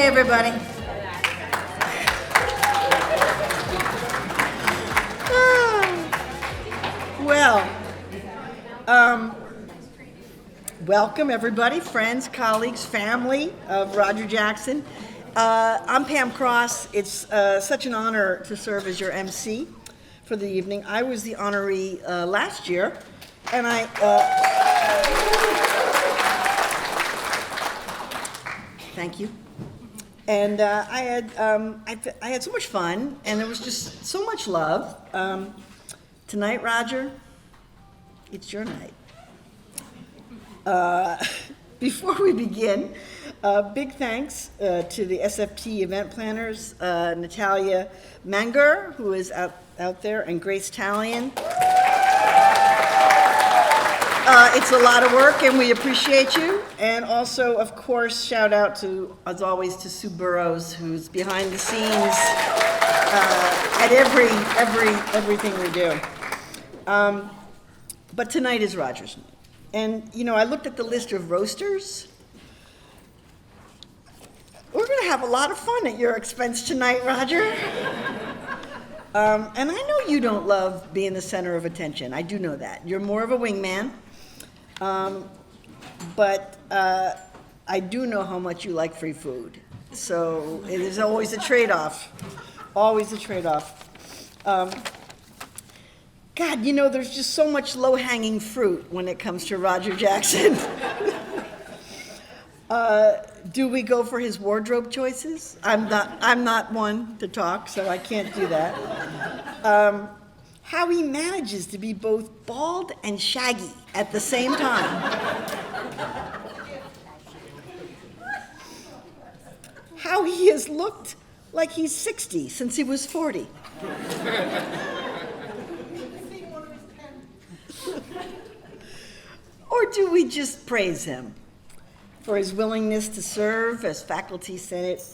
Hey, everybody. Welcome everybody, friends, colleagues, family of Rodger Jackson. I'm Pam Cross. It's such an honor to serve as your MC for the evening. I was the honoree last year, and thank you. And I had so much fun, and there was just so much love. Tonight, Rodger, it's your night. Before we begin, big thanks to the SFT event planners, Natalia Manger, who is out there, and Grace Talion. It's a lot of work, and we appreciate you. And also, of course, shout out to, as always, to Sue Burrows, who's behind the scenes at everything we do. But tonight is Rodger's night. And, you know, I looked at the list of roasters. We're going to have a lot of fun at your expense tonight, Rodger. And I know you don't love being the center of attention. I do know that. You're more of a wingman. But I do know how much you like free food. So it is always a trade-off. Always a trade-off. God, you know, there's just so much low-hanging fruit when it comes to Rodger Jackson. Do we go for his wardrobe choices? I'm not one to talk, so I can't do that. How he manages to be both bald and shaggy at the same time. How he has looked like he's 60 since he was 40. Or do we just praise him for his willingness to serve as Faculty Senate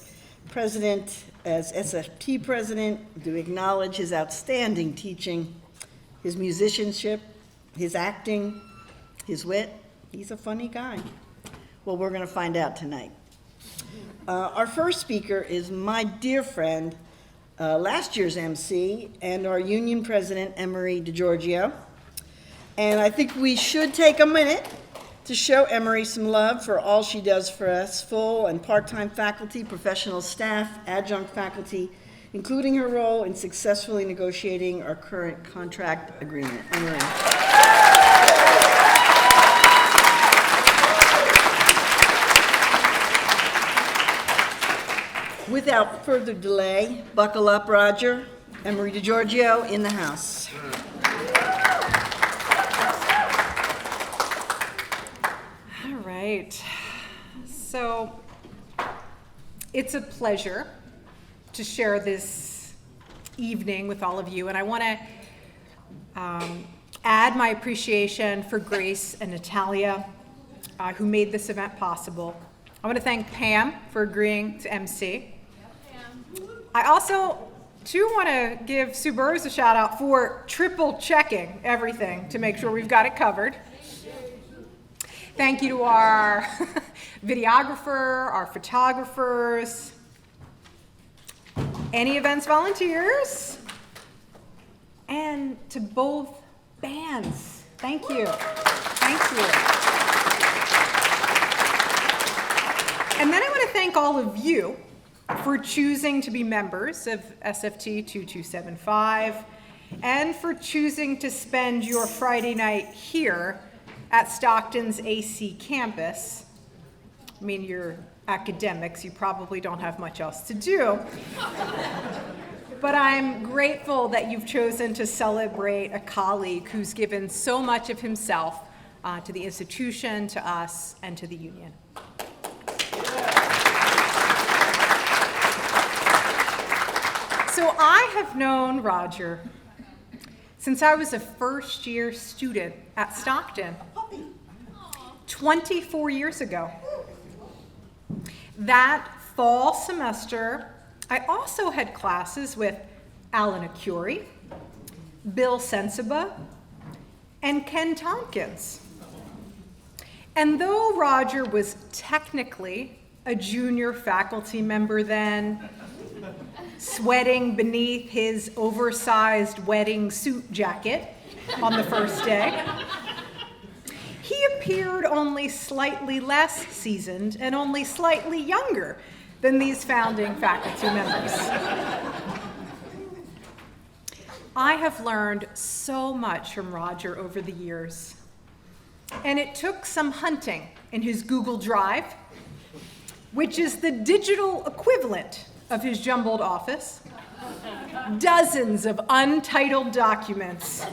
President, as SFT President? Do we acknowledge his outstanding teaching, his musicianship, his acting, his wit? He's a funny guy. Well, we're going to find out tonight. Our first speaker is my dear friend, last year's MC, and our union president, Emery DiGiorgio. And I think we should take a minute to show Emery some love for all she does for us, full and part-time faculty, professional staff, adjunct faculty, including her role in successfully negotiating our current contract agreement. Emery. Without further delay, buckle up, Rodger. Emery DiGiorgio in the house. Right. So it's a pleasure to share this evening with all of you, and I want to add my appreciation for Grace and Natalia, who made this event possible. I want to thank Pam for agreeing to MC. I also too want to give Sue Burrows a shout out for triple checking everything to make sure we've got it covered. Thank you to our videographer, our photographers, any events volunteers, and to both bands. Thank you. Thank you. And then I want to thank all of you for choosing to be members of SFT 2275 and for choosing to spend your Friday night here at Stockton's AC campus. I mean, you're academics, you probably don't have much else to do. But I'm grateful that you've chosen to celebrate a colleague who's given so much of himself to the institution, to us, and to the union. So I have known Rodger since I was a first-year student at Stockton 24 years ago. That fall semester, I also had classes with Alan Acuri, Bill Sensiba, and Ken Tompkins. And though Rodger was technically a junior faculty member then, sweating beneath his oversized wedding suit jacket on the first day. He appeared only slightly less seasoned and only slightly younger than these founding faculty members. I have learned so much from Rodger over the years, and it took some hunting in his Google Drive, which is the digital equivalent of his jumbled office, dozens of untitled documents,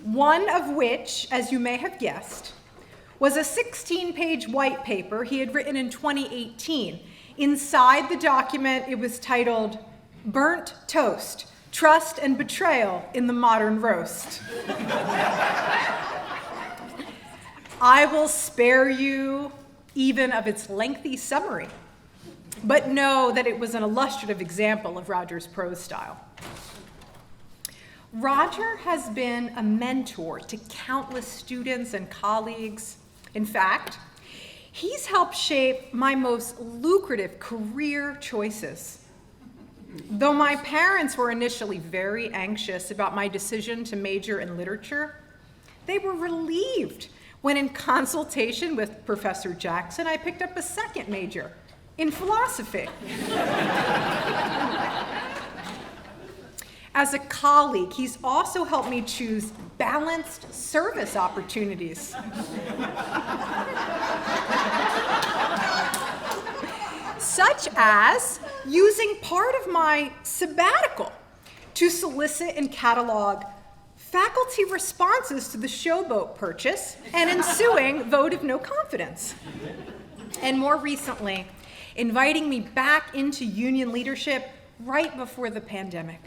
one of which, as you may have guessed, was a 16-page white paper he had written in 2018. Inside the document, it was titled, "Burnt Toast, Trust and Betrayal in the Modern Roast." I will spare you even of its lengthy summary, but know that it was an illustrative example of Rodger's prose style. Rodger has been a mentor to countless students and colleagues. In fact, he's helped shape my most lucrative career choices. Though my parents were initially very anxious about my decision to major in literature, they were relieved when, in consultation with Professor Jackson, I picked up a second major in philosophy. As a colleague, he's also helped me choose balanced service opportunities. Such as using part of my sabbatical to solicit and catalog faculty responses to the Showboat purchase and ensuing vote of no confidence. And more recently, inviting me back into union leadership right before the pandemic.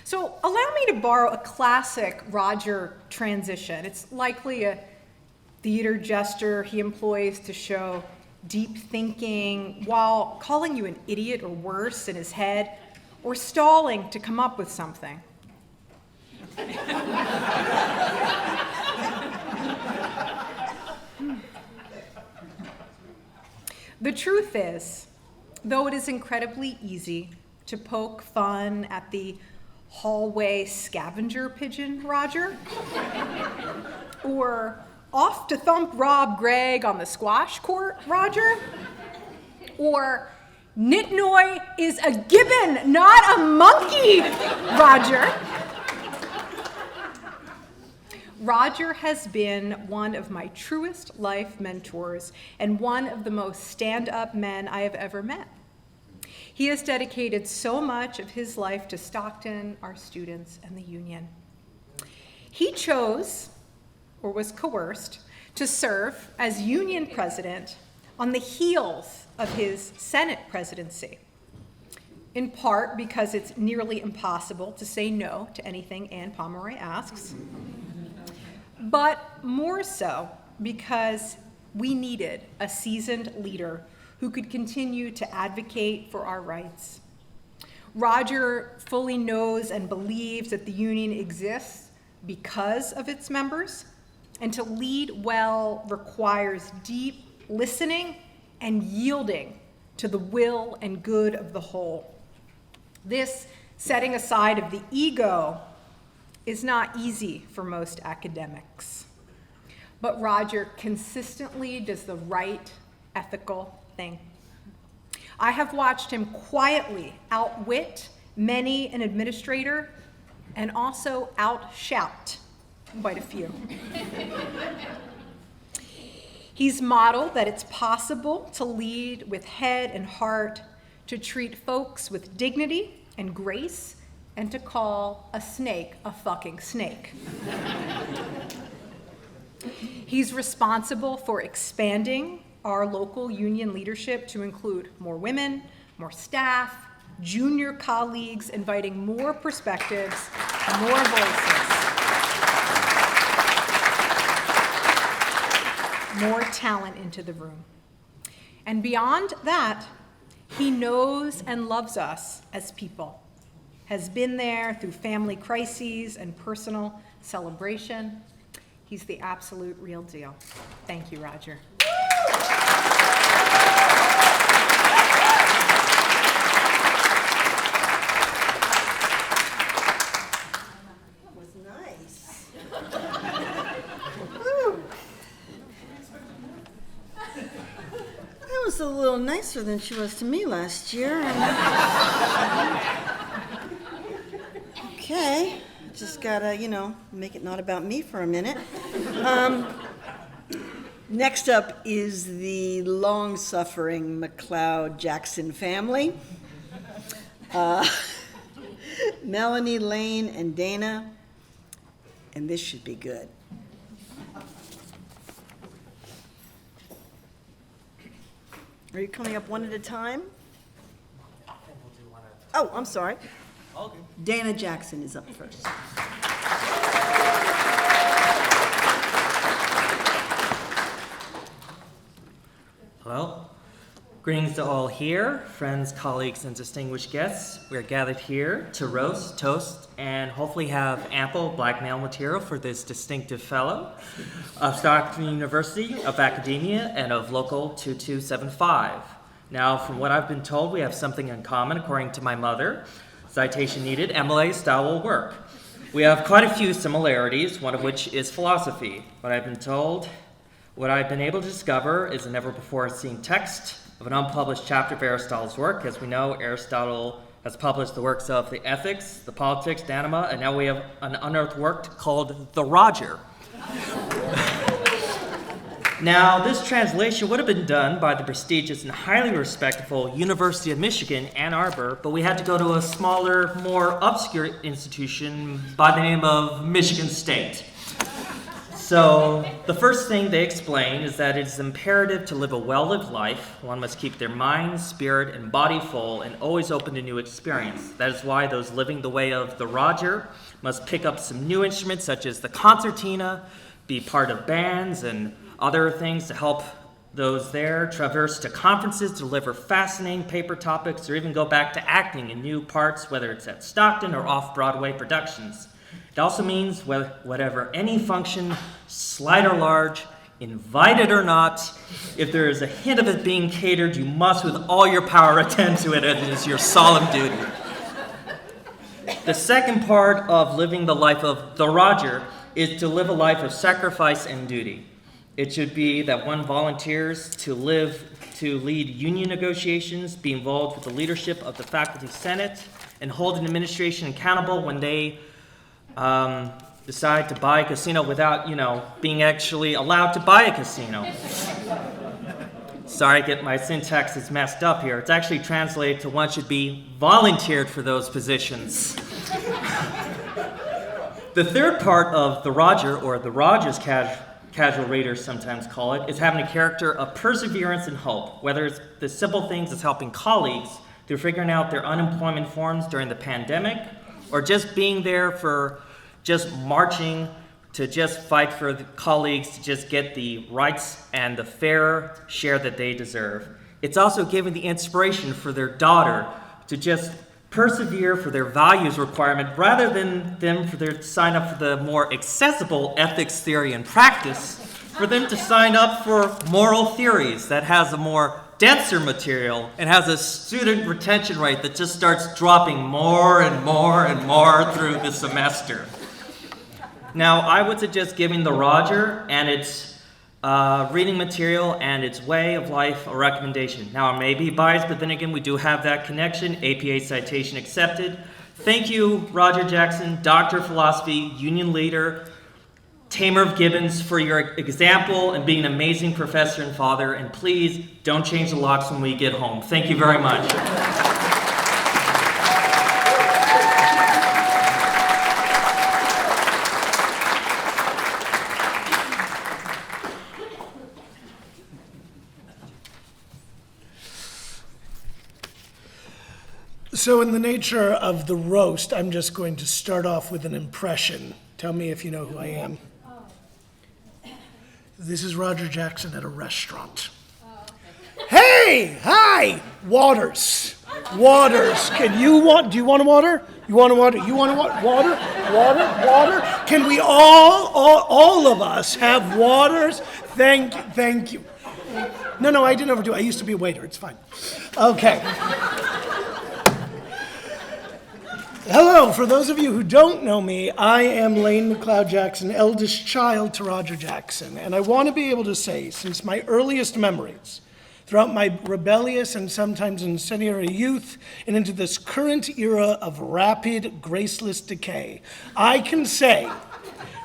So allow me to borrow a classic Rodger transition. It's likely a theater gesture he employs to show deep thinking while calling you an idiot or worse in his head, or stalling to come up with something. The truth is, though it is incredibly easy to poke fun at the hallway scavenger pigeon Rodger, or off to thump Rob Gregg on the squash court Rodger, or Nitnoy is a gibbon, not a monkey Rodger. Rodger has been one of my truest life mentors and one of the most stand-up men I have ever met. He has dedicated so much of his life to Stockton, our students, and the union. He chose, or was coerced, to serve as union president on the heels of his Senate presidency, in part because it's nearly impossible to say no to anything Ann Pomeroy asks, but more so because we needed a seasoned leader who could continue to advocate for our rights. Rodger fully knows and believes that the union exists because of its members, and to lead well requires deep listening and yielding to the will and good of the whole. This setting aside of the ego is not easy for most academics, but Rodger consistently does the right ethical thing. I have watched him quietly outwit many an administrator and also outshout quite a few. He's modeled that it's possible to lead with head and heart, to treat folks with dignity and grace, and to call a snake a fucking snake. He's responsible for expanding our local union leadership to include more women, more staff, junior colleagues, inviting more perspectives, more voices, more talent into the room. And beyond that, he knows and loves us as people, has been there through family crises and personal celebration, He's the absolute real deal. Thank you, Rodger. A little nicer than she was to me last year. Okay, just gotta, make it not about me for a minute. Next up is the long-suffering McLeod-Jackson family. Melanie, Lane, and Dana, and this should be good. Are you coming up one at a time? Oh, I'm sorry. Okay. Dana Jackson is up first. Hello. Greetings to all here, friends, colleagues, and distinguished guests. We are gathered here to roast, toast, and hopefully have ample black male material for this distinctive fellow of Stockton University, of academia, and of Local 2275. Now, from what I've been told, we have something in common, according to my mother. Citation needed, MLA style will work. We have quite a few similarities, one of which is philosophy. What I've been able to discover is a never-before-seen text of an unpublished chapter of Aristotle's work. As we know, Aristotle has published the works of the Ethics, the Politics, the Anima, and now we have an unearthed work called the Rodger. Now, this translation would have been done by the prestigious and highly respectable University of Michigan, Ann Arbor, but we had to go to a smaller, more obscure institution by the name of Michigan State. So the first thing they explain is that it is imperative to live a well-lived life. One must keep their mind, spirit, and body full and always open to new experience. That is why those living the way of the Rodger must pick up some new instruments such as the concertina, be part of bands and other things to help those there, traverse to conferences to deliver fascinating paper topics, or even go back to acting in new parts, whether it's at Stockton or off-Broadway productions. It also means whatever any function, slight or large, invited or not, if there is a hint of it being catered, you must with all your power attend to it. It is your solemn duty. The second part of living the life of the Rodger is to live a life of sacrifice and duty. It should be that one volunteers to lead union negotiations, be involved with the leadership of the faculty senate, and hold an administration accountable when they decide to buy a casino without, being actually allowed to buy a casino. Sorry, my syntax is messed up here. It's actually translated to one should be volunteered for those positions. The third part of the Rodger, or the Rodger's casual readers sometimes call it, is having a character of perseverance and hope, whether it's the simple things as helping colleagues through figuring out their unemployment forms during the pandemic, or just being there for just marching to just fight for the colleagues to just get the rights and the fair share that they deserve. It's also giving the inspiration for their daughter to just persevere for their values requirement rather than them to sign up for the more accessible ethics theory and practice, for them to sign up for moral theories that has a more denser material and has a student retention rate that just starts dropping more and more and more through the semester. Now, I would suggest giving the Rodger and its reading material and its way of life a recommendation. Now, I may be biased, but then again, we do have that connection. APA citation accepted. Thank you, Rodger Jackson, Doctor of Philosophy, Union Leader, Tamer of Gibbons, for your example and being an amazing professor and father. And please don't change the locks when we get home. Thank you very much. So in the nature of the roast, I'm just going to start off with an impression. Tell me if you know who I am. This is Rodger Jackson at a restaurant. Hey, hi, Waters. Waters, do you want a water? You want a water? You want a water? Water? Can we all of us have waters? Thank you. No, I didn't overdo it. I used to be a waiter. It's fine. Okay. Hello, for those of you who don't know me, I am Lane McLeod Jackson, eldest child to Rodger Jackson. And I want to be able to say, since my earliest memories, throughout my rebellious and sometimes incendiary youth, and into this current era of rapid, graceless decay, I can say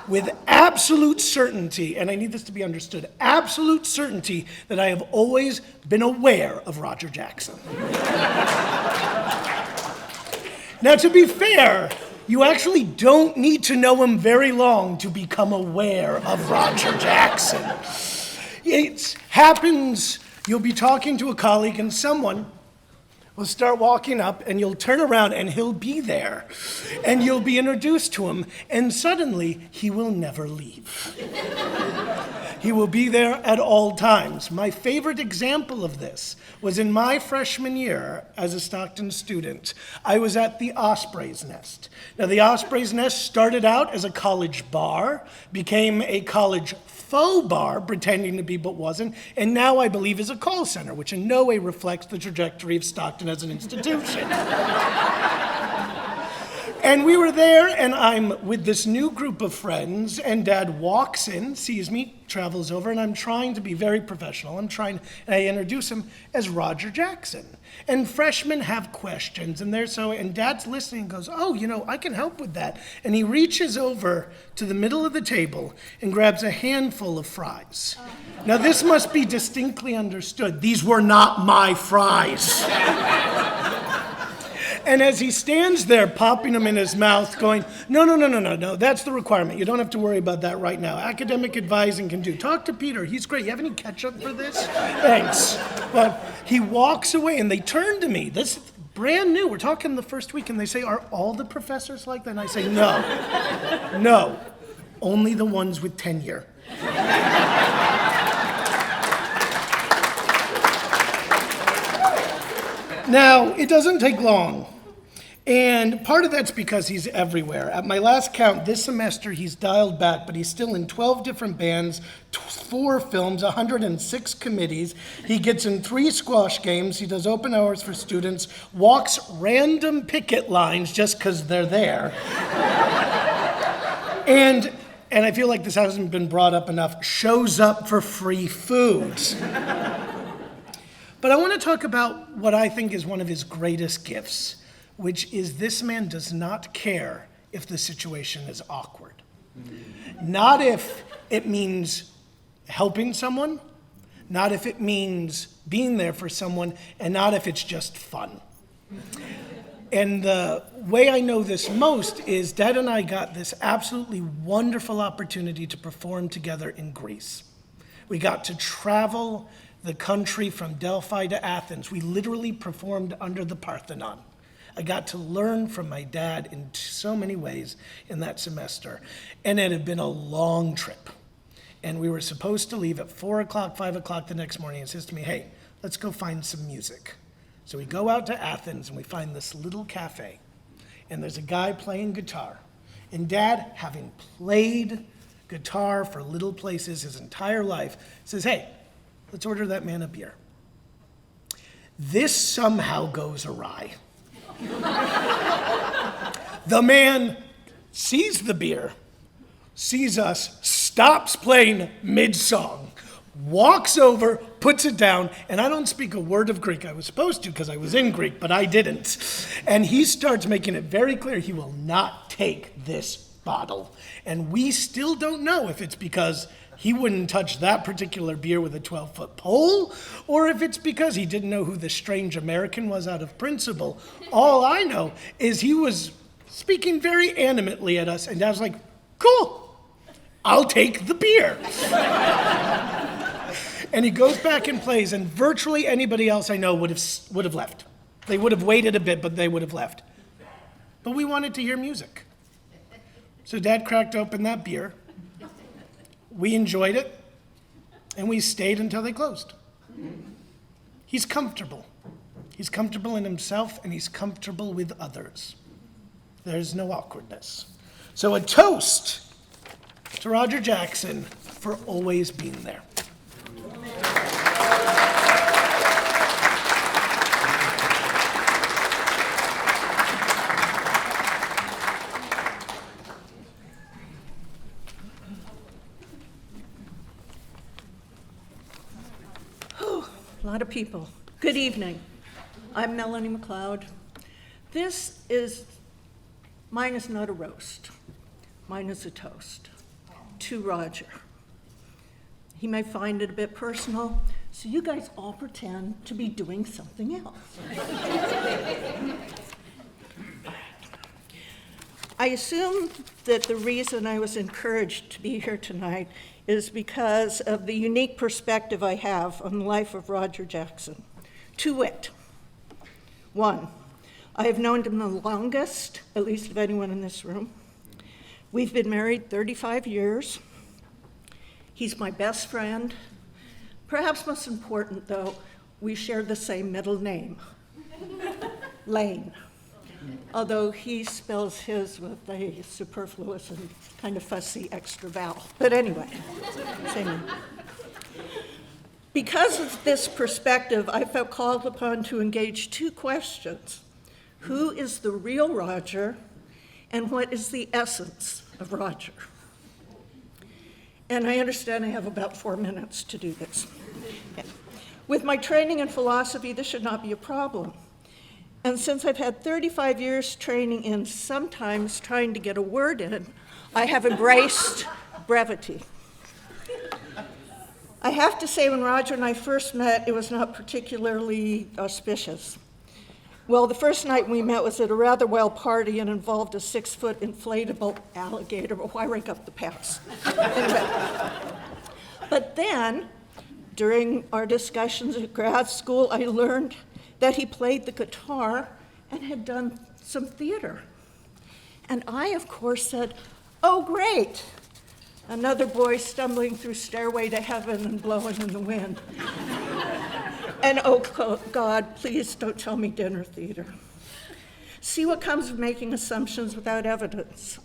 with absolute certainty, and I need this to be understood, absolute certainty that I have always been aware of Rodger Jackson. Now, to be fair, you actually don't need to know him very long to become aware of Rodger Jackson. It happens, you'll be talking to a colleague and someone will start walking up and you'll turn around and he'll be there. And you'll be introduced to him and suddenly he will never leave. He will be there at all times. My favorite example of this was in my freshman year as a Stockton student. I was at the Osprey's Nest. Now, the Osprey's Nest started out as a college bar, became a college faux bar, pretending to be but wasn't, and now I believe is a call center, which in no way reflects the trajectory of Stockton as an institution. And we were there, and I'm with this new group of friends, and Dad walks in, sees me, travels over, and I'm trying to be very professional. And I introduce him as Rodger Jackson. And freshmen have questions, and Dad's listening and goes, oh, I can help with that. And he reaches over to the middle of the table and grabs a handful of fries. Now, this must be distinctly understood. These were not my fries. And as he stands there popping them in his mouth going, no, that's the requirement. You don't have to worry about that right now. Academic advising can do. Talk to Peter, he's great. You have any ketchup for this? Thanks. But he walks away and they turn to me. This is brand new. We're talking the first week and they say, are all the professors like that? And I say, no, only the ones with tenure. Now, it doesn't take long, and part of that's because he's everywhere. At my last count, this semester he's dialed back, but he's still in 12 different bands, 4 films, 106 committees. He gets in 3 squash games, he does open hours for students, walks random picket lines just because they're there. And I feel like this hasn't been brought up enough, shows up for free food. But I want to talk about what I think is one of his greatest gifts, which is this man does not care if the situation is awkward. Not if it means helping someone, not if it means being there for someone, and not if it's just fun. And the way I know this most is Dad and I got this absolutely wonderful opportunity to perform together in Greece. We got to travel the country from Delphi to Athens. We literally performed under the Parthenon. I got to learn from my dad in so many ways in that semester. And it had been a long trip. And we were supposed to leave at 4 o'clock, 5 o'clock the next morning. He says to me, hey, let's go find some music. So we go out to Athens and we find this little cafe. And there's a guy playing guitar. And Dad, having played guitar for little places his entire life, says, hey, let's order that man a beer. This somehow goes awry. The man sees the beer, sees us, stops playing mid-song, walks over, puts it down, and I don't speak a word of Greek. I was supposed to because I was in Greek, but I didn't. And he starts making it very clear he will not take this bottle. And we still don't know if it's because he wouldn't touch that particular beer with a 12-foot pole, or if it's because he didn't know who the strange American was out of principle. All I know is he was speaking very animately at us, and I was like, cool, I'll take the beer. And he goes back and plays, and virtually anybody else I know would have left. They would have waited a bit, but they would have left. But we wanted to hear music. So Dad cracked open that beer. We enjoyed it, and we stayed until they closed. He's comfortable. He's comfortable in himself, and he's comfortable with others. There's no awkwardness. So a toast to Rodger Jackson for always being there. A lot of people. Good evening. I'm Melanie McLeod. Mine is not a roast. Mine is a toast to Rodger. He may find it a bit personal, so you guys all pretend to be doing something else. I assume that the reason I was encouraged to be here tonight is because of the unique perspective I have on the life of Rodger Jackson. To wit, 1, I have known him the longest, at least of anyone in this room. We've been married 35 years. He's my best friend. Perhaps most important, though, we share the same middle name, Lane. Although he spells his with a superfluous and kind of fussy extra vowel. But anyway, same name. Because of this perspective, I felt called upon to engage 2 questions. Who is the real Rodger, and what is the essence of Rodger? And I understand I have about 4 minutes to do this. Okay. With my training in philosophy, this should not be a problem. And since I've had 35 years training in sometimes trying to get a word in, I have embraced brevity. I have to say, when Rodger and I first met, it was not particularly auspicious. Well, the first night we met was at a rather wild party and involved a 6-foot inflatable alligator. Well, why rank up the past? Anyway. But then, during our discussions at grad school, I learned that he played the guitar and had done some theater. And I, of course, said, "Oh, great. Another boy stumbling through Stairway to Heaven and blowing in the wind." And oh, God, please don't tell me dinner theater. See what comes of making assumptions without evidence.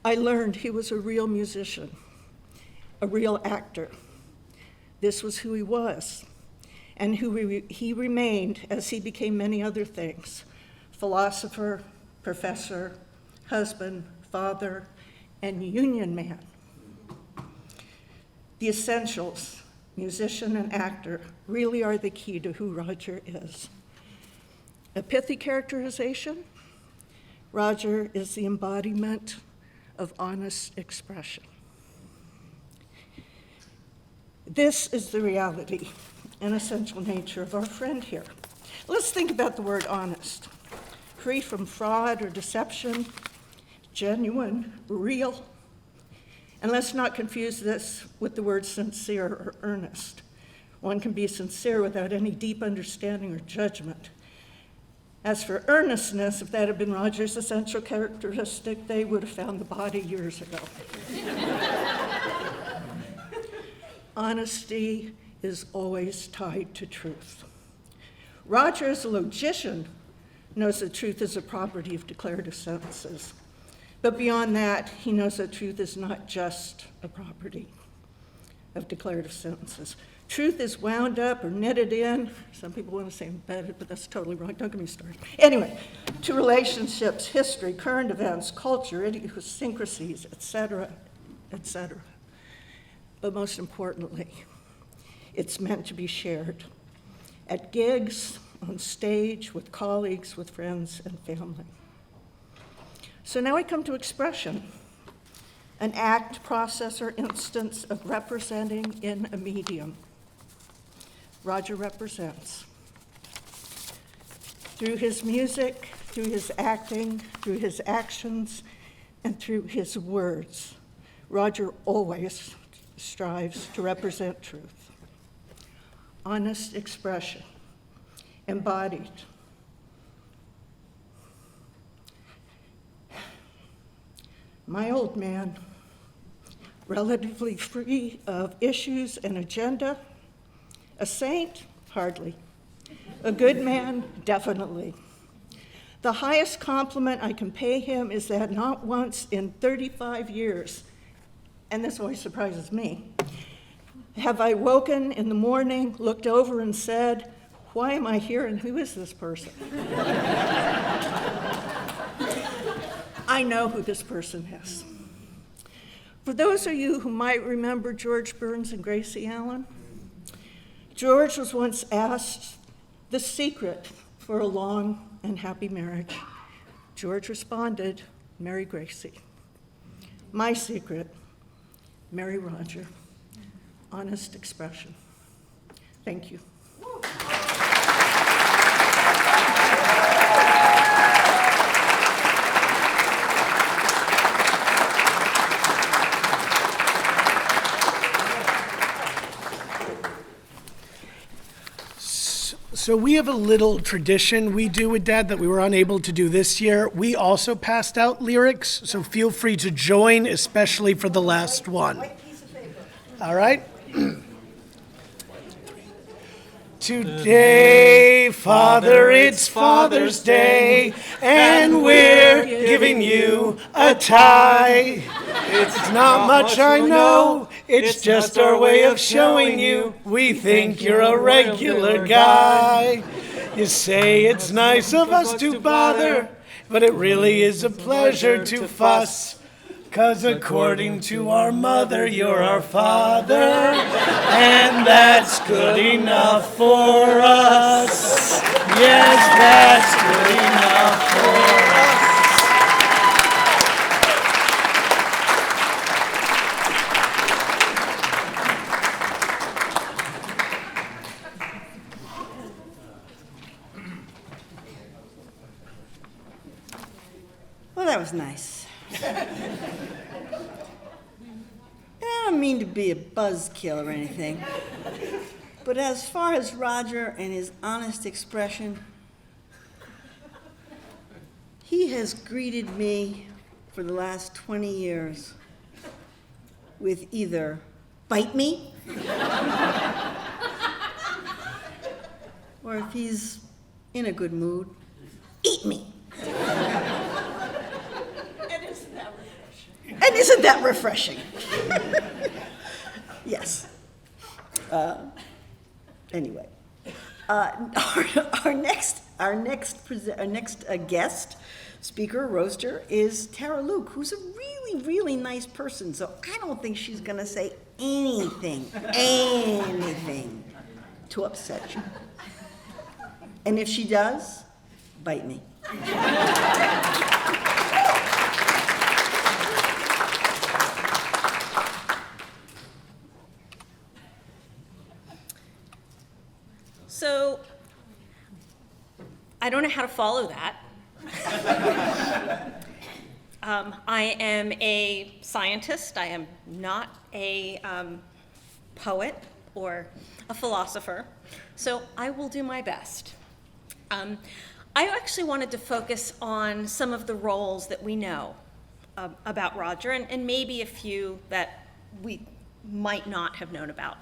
I learned he was a real musician, a real actor. This was who he was, and who he remained as he became many other things: philosopher, professor, husband, father, and union man. The essentials, musician and actor, really are the key to who Rodger is. A pithy characterization: Rodger is the embodiment of honest expression. This is the reality and essential nature of our friend here. Let's think about the word honest. Free from fraud or deception, genuine, real. And let's not confuse this with the word sincere or earnest. One can be sincere without any deep understanding or judgment. As for earnestness, if that had been Rodger's essential characteristic, they would have found the body years ago. Honesty is always tied to truth. Rodger, as a logician, knows that truth is a property of declarative sentences. But beyond that, he knows that truth is not just a property of declarative sentences. Truth is wound up or knitted in, some people want to say embedded, but that's totally wrong, don't get me started. Anyway, to relationships, history, current events, culture, idiosyncrasies, etc., etc. But most importantly, it's meant to be shared at gigs, on stage, with colleagues, with friends and family. So now I come to expression, an act, process, or instance of representing in a medium. Rodger represents. Through his music, through his acting, through his actions, and through his words, Rodger always strives to represent truth. Honest expression, embodied. My old man, relatively free of issues and agenda. A saint? Hardly. A good man? Definitely. The highest compliment I can pay him is that not once in 35 years and this always surprises me, have I woken in the morning, looked over and said, why am I here and who is this person? I know who this person is. For those of you who might remember George Burns and Gracie Allen, George was once asked the secret for a long and happy marriage. George responded, marry Gracie. My secret, marry Rodger. Honest expression. Thank you. So we have a little tradition we do with Dad that we were unable to do this year. We also passed out lyrics, so feel free to join, especially for the last one. All right? Today, Father, it's Father's Day, and we're giving you a tie. It's not much, I know, it's just our way of showing you we think you're a regular guy. You say it's nice of us to bother, but it really is a pleasure to fuss. 'Cause according to our mother, you're our father, and that's good enough for us. Yes, that's good enough for us. Well, that was nice. I don't mean to be a buzzkill or anything, but as far as Rodger and his honest expression, he has greeted me for the last 20 years with either bite me, or if he's in a good mood, eat me. And isn't that refreshing? Yes. Anyway, our next guest speaker, Rodger, is Tara Luke, who's a really, really nice person. So I don't think she's going to say anything to upset you. And if she does, bite me. So, I don't know how to follow that. I am a scientist. I am not a poet or a philosopher. So I will do my best. I actually wanted to focus on some of the roles that we know about Rodger, and maybe a few that we might not have known about.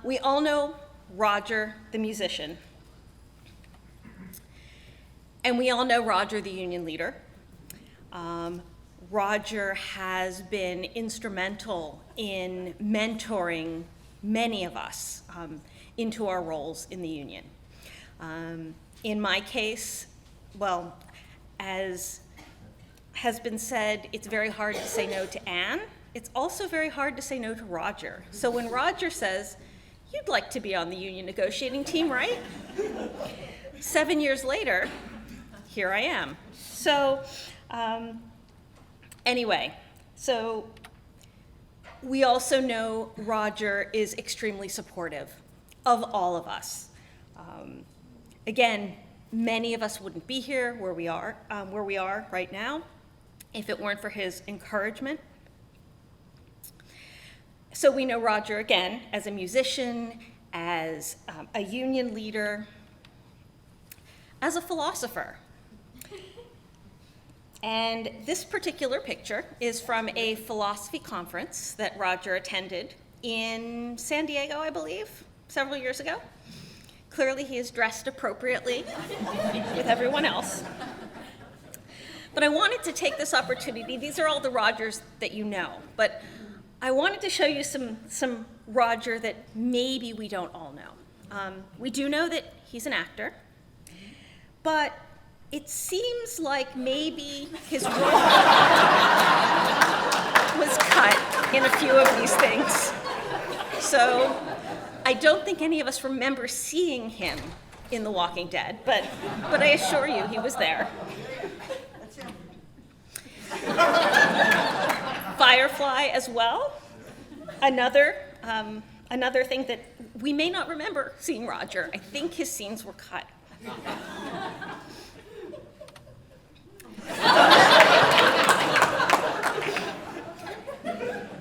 We all know Rodger, the musician. And we all know Rodger, the union leader. Rodger has been instrumental in mentoring many of us into our roles in the union. In my case, well, as has been said, it's very hard to say no to Anne. It's also very hard to say no to Rodger. So when Rodger says, "You'd like to be on the union negotiating team, right?" 7 years later, here I am. So anyway, so we also know Rodger is extremely supportive of all of us. Again, many of us wouldn't be here where we are right now if it weren't for his encouragement. So we know Rodger, again, as a musician, as a union leader, as a philosopher. And this particular picture is from a philosophy conference that Rodger attended in San Diego, I believe, several years ago. Clearly, he is dressed appropriately with everyone else. But I wanted to take this opportunity, these are all the Rodgers that you know, but I wanted to show you some Rodger that maybe we don't all know. We do know that he's an actor, but it seems like maybe his role was cut in a few of these things. So I don't think any of us remember seeing him in The Walking Dead, but I assure you he was there. Firefly as well. Another thing that we may not remember seeing Rodger. I think his scenes were cut.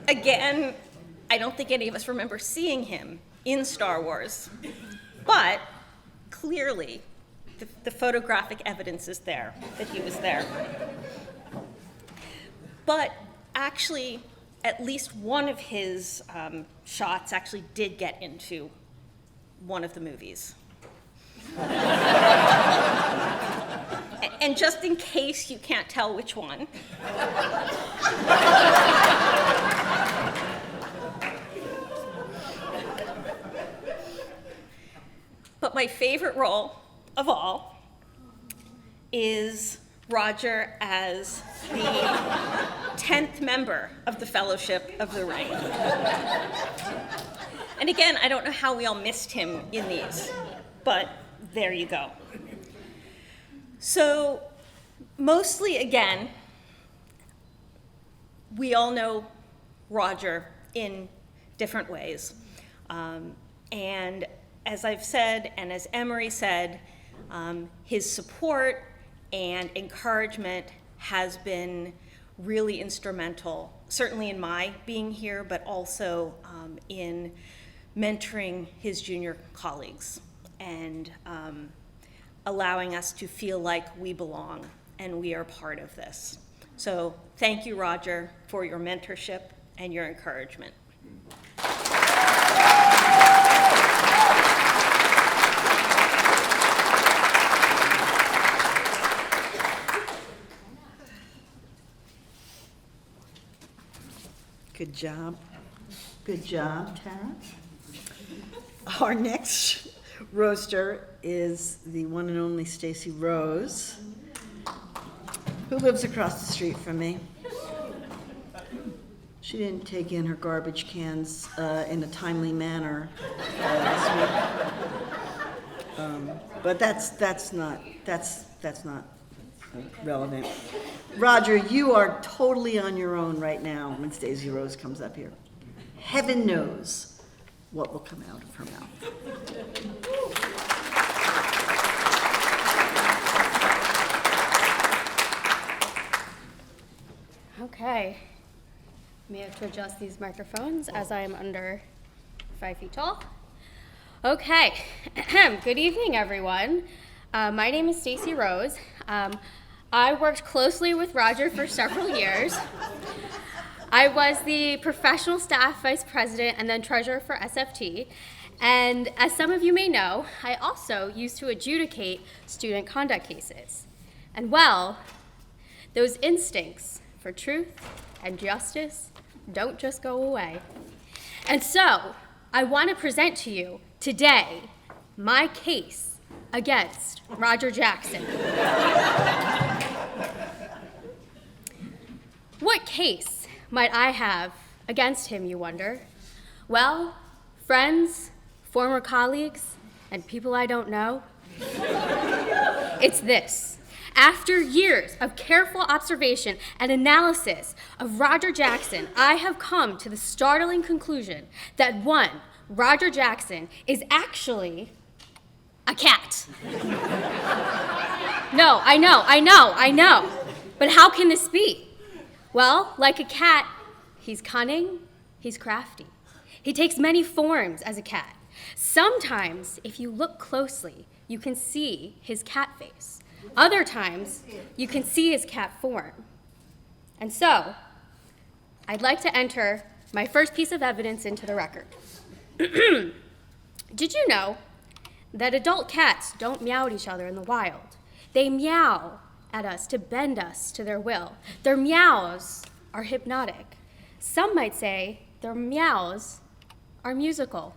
Again, I don't think any of us remember seeing him in Star Wars, but clearly the photographic evidence is there that he was there. But actually, at least one of his shots actually did get into one of the movies. And just in case you can't tell which one, but my favorite role of all is Rodger as the 10th member of the Fellowship of the Ring. And again, I don't know how we all missed him in these, but there you go. So mostly, again, we all know Rodger in different ways. And as I've said, and as Emery said, his support and encouragement has been really instrumental, certainly in my being here, but also in mentoring his junior colleagues and allowing us to feel like we belong and we are part of this. So thank you, Rodger, for your mentorship and your encouragement. Good job. Good job, Tara. Our next roaster is the one and only Stacy Rose, who lives across the street from me. She didn't take in her garbage cans in a timely manner this week. But that's not relevant. Rodger, you are totally on your own right now when Stacey Rose comes up here. Heaven knows what will come out of her mouth. Okay. May have to adjust these microphones as I am under 5 feet tall. Okay. Good evening, everyone. My name is Stacy Rose. I worked closely with Rodger for several years. I was the professional staff vice president and then treasurer for SFT. And as some of you may know, I also used to adjudicate student conduct cases. And well, those instincts for truth and justice don't just go away. And so, I want to present to you today my case against Rodger Jackson. What case might I have against him, you wonder? Well, friends, former colleagues, and people I don't know. It's this. After years of careful observation and analysis of Rodger Jackson, I have come to the startling conclusion that one, Rodger Jackson is actually a cat. No, I know. But how can this be? Well, like a cat, he's cunning, he's crafty. He takes many forms as a cat. Sometimes, if you look closely, you can see his cat face. Other times, you can see his cat form. And so, I'd like to enter my first piece of evidence into the record. Did you know that adult cats don't meow at each other in the wild? They meow at us to bend us to their will. Their meows are hypnotic. Some might say their meows are musical.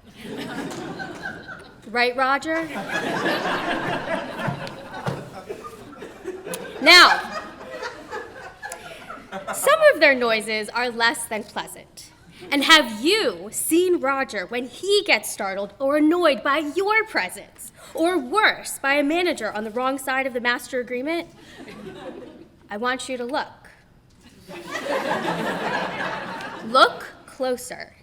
Right, Rodger? Now, some of their noises are less than pleasant. And have you seen Rodger when he gets startled or annoyed by your presence? Or worse, by a manager on the wrong side of the master agreement? I want you to look. Look closer.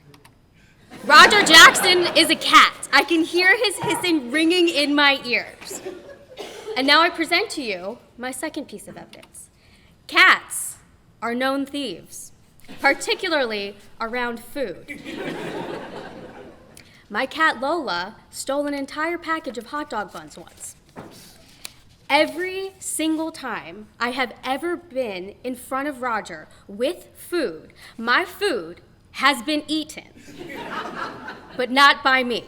Rodger Jackson is a cat. I can hear his hissing ringing in my ears. And now I present to you my second piece of evidence. Cats are known thieves, particularly around food. My cat Lola stole an entire package of hot dog buns once. Every single time I have ever been in front of Rodger with food, my food has been eaten. But not by me,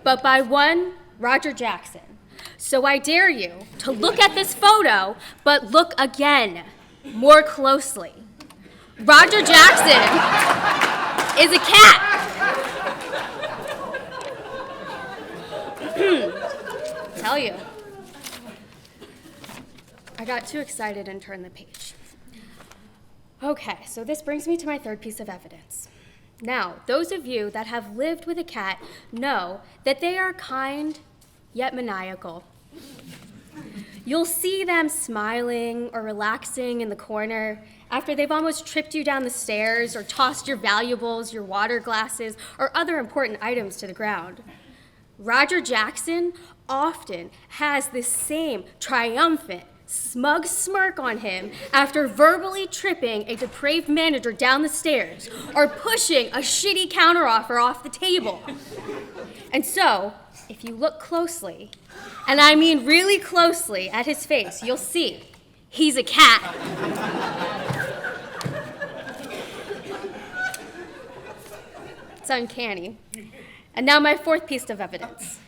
but by one Rodger Jackson. So I dare you to look at this photo, but look again, more closely. Rodger Jackson is a cat. Tell you. I got too excited and turned the page. Okay, so this brings me to my third piece of evidence. Now, those of you that have lived with a cat know that they are kind yet maniacal. You'll see them smiling or relaxing in the corner after they've almost tripped you down the stairs or tossed your valuables, your water glasses, or other important items to the ground. Rodger Jackson often has this same triumphant, smug smirk on him after verbally tripping a depraved manager down the stairs or pushing a shitty counteroffer off the table. And so, if you look closely, and I mean really closely at his face, you'll see he's a cat. It's uncanny. And now my fourth piece of evidence.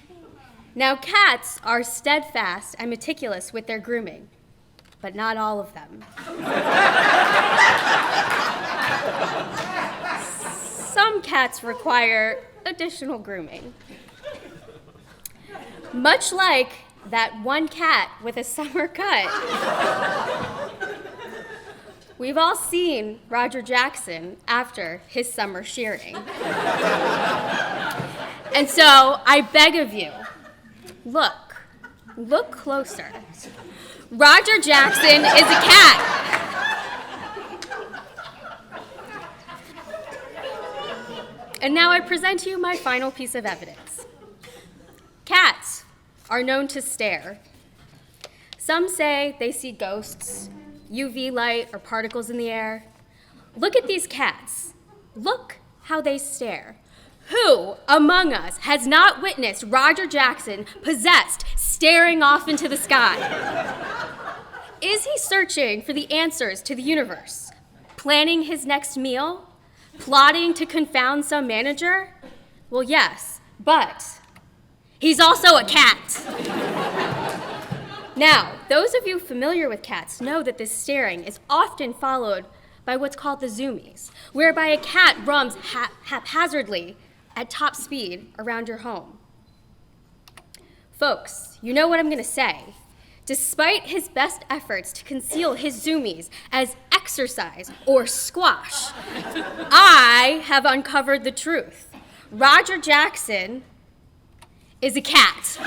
Now, cats are steadfast and meticulous with their grooming, but not all of them. Some cats require additional grooming. Much like that one cat with a summer cut. We've all seen Rodger Jackson after his summer shearing. And so I beg of you, look closer. Rodger Jackson is a cat. And now I present to you my final piece of evidence. Cats are known to stare. Some say they see ghosts, UV light, or particles in the air. Look at these cats. Look how they stare. Who among us has not witnessed Rodger Jackson possessed, staring off into the sky? Is he searching for the answers to the universe? Planning his next meal? Plotting to confound some manager? Well, yes, but he's also a cat. Now, those of you familiar with cats know that this staring is often followed by what's called the zoomies, whereby a cat roams haphazardly at top speed around your home. Folks, you know what I'm gonna say. Despite his best efforts to conceal his zoomies as exercise or squash, I have uncovered the truth. Rodger Jackson is a cat.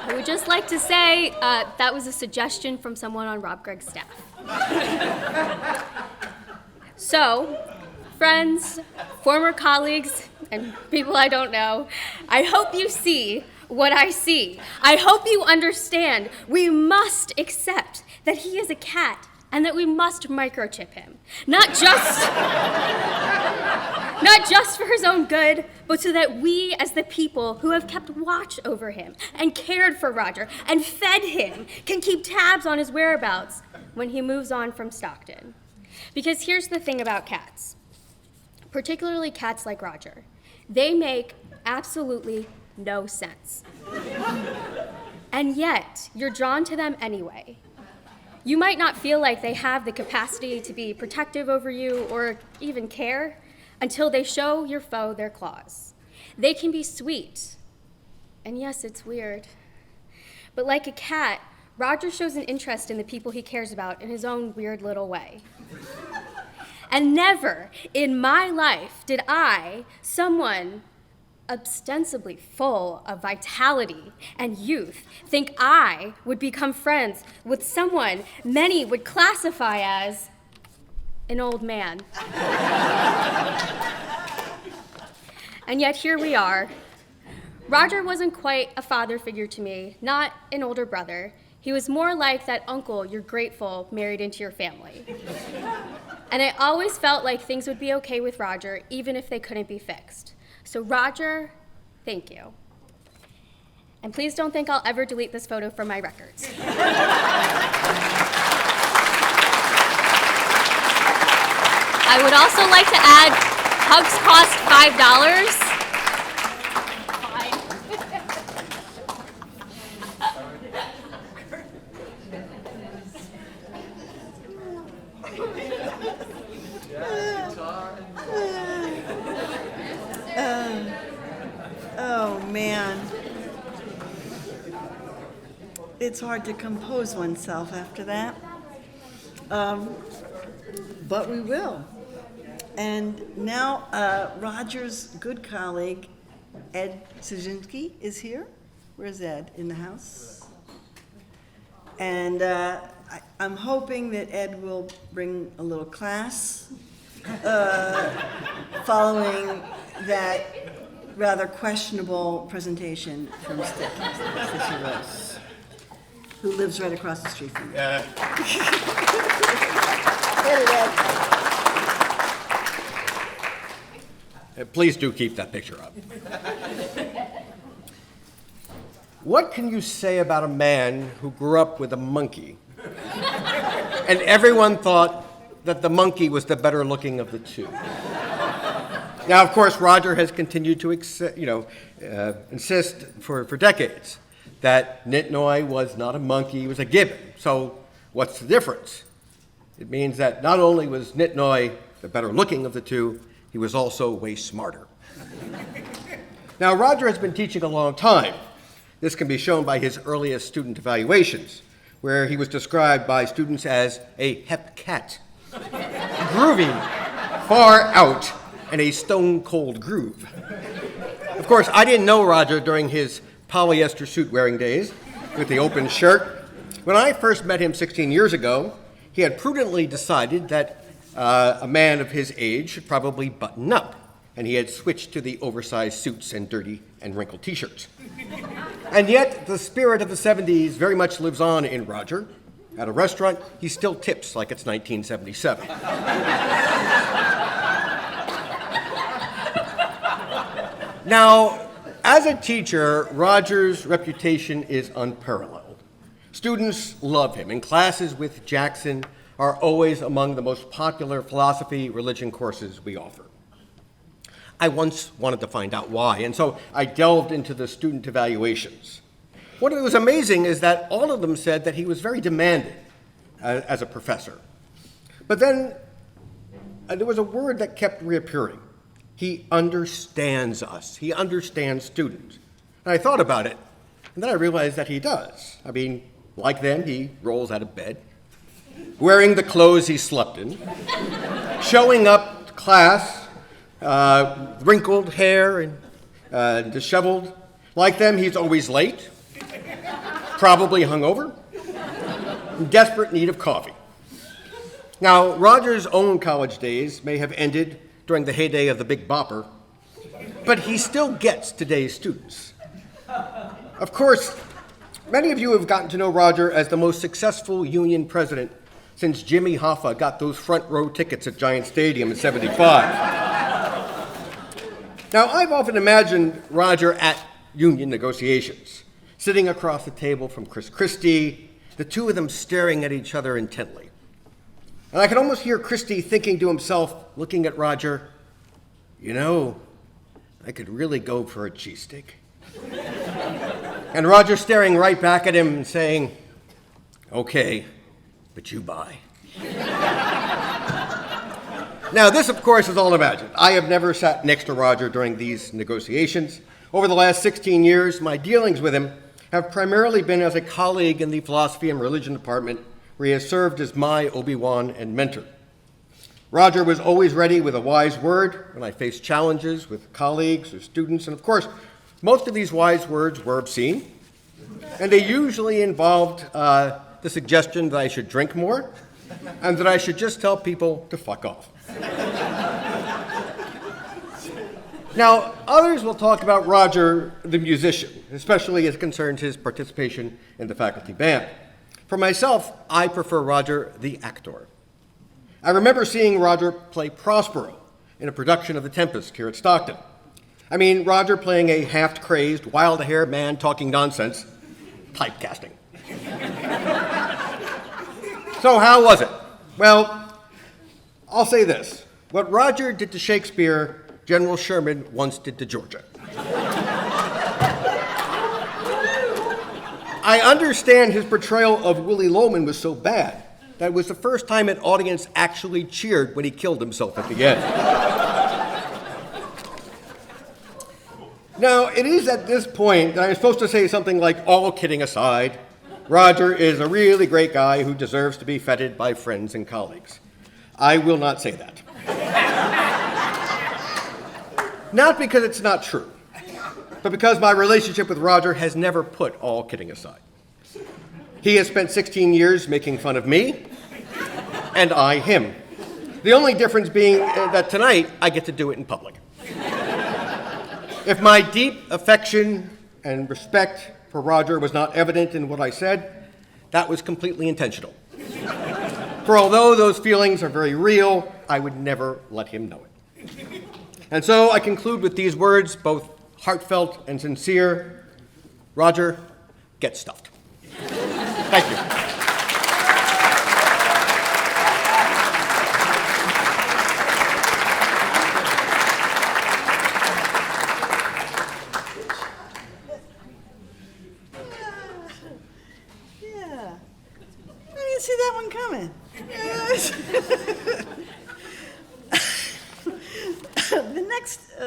I would just like to say that was a suggestion from someone on Rob Gregg's staff. So, friends, former colleagues, and people I don't know, I hope you see what I see. I hope you understand we must accept that he is a cat and that we must microchip him. Not just for his own good, but so that we as the people who have kept watch over him and cared for Rodger and fed him can keep tabs on his whereabouts when he moves on from Stockton. Because here's the thing about cats, particularly cats like Rodger. They make absolutely no sense. And yet, you're drawn to them anyway. You might not feel like they have the capacity to be protective over you or even care until they show your foe their claws. They can be sweet. And yes, it's weird. But like a cat, Rodger shows an interest in the people he cares about in his own weird little way. And never in my life did I, someone ostensibly full of vitality and youth, think I would become friends with someone many would classify as an old man. And yet here we are. Rodger wasn't quite a father figure to me, not an older brother. He was more like that uncle you're grateful married into your family. And I always felt like things would be okay with Rodger, even if they couldn't be fixed. So Rodger, thank you. And please don't think I'll ever delete this photo from my records. I would also like to add, hugs cost $5. Oh, man. It's hard to compose oneself after that. But we will. And now Rodger's good colleague, Ed Zubrzycki, is here. Where's Ed? In the house? And I'm hoping that Ed will bring a little class following that rather questionable presentation from Stitchy Rose, who lives right across the street from me. Please do keep that picture up. What can you say about a man who grew up with a monkey and everyone thought that the monkey was the better looking of the two? Now, of course, Rodger has continued to insist for decades that Nitnoy was not a monkey, he was a gibbon. So what's the difference? It means that not only was Nitnoy the better looking of the two, he was also way smarter. Now, Rodger has been teaching a long time. This can be shown by his earliest student evaluations, where he was described by students as a hep cat, grooving far out in a stone-cold groove. Of course, I didn't know Rodger during his polyester suit-wearing days with the open shirt. When I first met him 16 years ago, he had prudently decided that a man of his age should probably button up, and he had switched to the oversized suits and dirty and wrinkled t-shirts. And yet, the spirit of the 70s very much lives on in Rodger. At a restaurant, he still tips like it's 1977. Now, as a teacher, Rodger's reputation is unparalleled. Students love him, and classes with Jackson are always among the most popular philosophy, religion courses we offer. I once wanted to find out why, and so I delved into the student evaluations. What was amazing is that all of them said that he was very demanding as a professor. But then there was a word that kept reappearing. He understands us. He understands students. And I thought about it, and then I realized that he does. I mean, like them, he rolls out of bed, wearing the clothes he slept in, showing up to class, wrinkled hair and disheveled. Like them, he's always late, probably hungover, in desperate need of coffee. Now, Rodger's own college days may have ended during the heyday of the Big Bopper, but he still gets today's students. Of course, many of you have gotten to know Rodger as the most successful union president since Jimmy Hoffa got those front row tickets at Giant Stadium in '75. Now, I've often imagined Rodger at union negotiations, sitting across the table from Chris Christie, the two of them staring at each other intently. And I can almost hear Christie thinking to himself, looking at Rodger, you know, I could really go for a cheesesteak. And Rodger staring right back at him and saying, "Okay, but you buy." Now, this, of course, is all imagined. I have never sat next to Rodger during these negotiations. Over the last 16 years, my dealings with him have primarily been as a colleague in the philosophy and religion department, where he has served as my Obi-Wan and mentor. Rodger was always ready with a wise word when I faced challenges with colleagues or students, and of course, most of these wise words were obscene, and they usually involved the suggestion that I should drink more and that I should just tell people to fuck off. Now, others will talk about Rodger the musician, especially as concerns his participation in the faculty band. For myself, I prefer Rodger the actor. I remember seeing Rodger play Prospero in a production of The Tempest here at Stockton. I mean, Rodger playing a half-crazed, wild-haired man talking nonsense, typecasting. So how was it? Well, I'll say this. What Rodger did to Shakespeare, General Sherman once did to Georgia. I understand his portrayal of Willie Loman was so bad that it was the first time an audience actually cheered when he killed himself at the end. Now, it is at this point that I'm supposed to say something like, all kidding aside, Rodger is a really great guy who deserves to be feted by friends and colleagues. I will not say that. Not because it's not true, but because my relationship with Rodger has never put all kidding aside. He has spent 16 years making fun of me, and I him. The only difference being that tonight I get to do it in public. If my deep affection and respect for Rodger was not evident in what I said, that was completely intentional. For although those feelings are very real, I would never let him know it. And so I conclude with these words, both heartfelt and sincere. Rodger, get stuffed. Thank you. Yeah. I didn't see that one coming.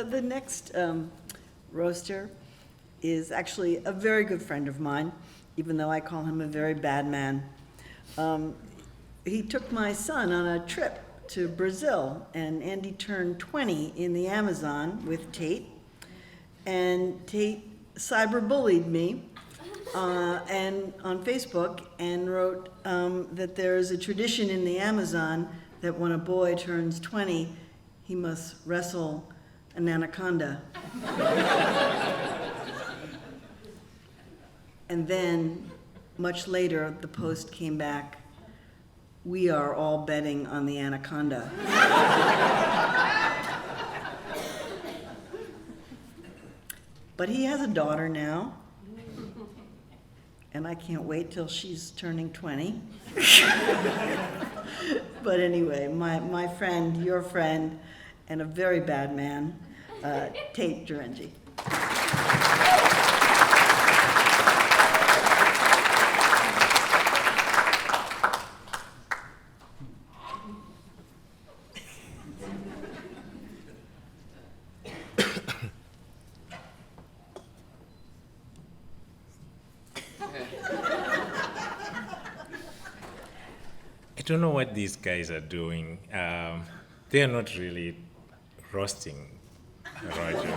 The next roaster is actually a very good friend of mine, even though I call him a very bad man. He took my son on a trip to Brazil, and Andy turned 20 in the Amazon with Tate, and Tate cyberbullied me and on Facebook and wrote that there is a tradition in the Amazon that when a boy turns 20, he must wrestle an anaconda. And then, much later, the post came back, "We are all betting on the anaconda." But he has a daughter now, and I can't wait till she's turning 20. But anyway, my friend, your friend, and a very bad man, Tate Durenji. I don't know what these guys are doing. They are not really roasting Rodger.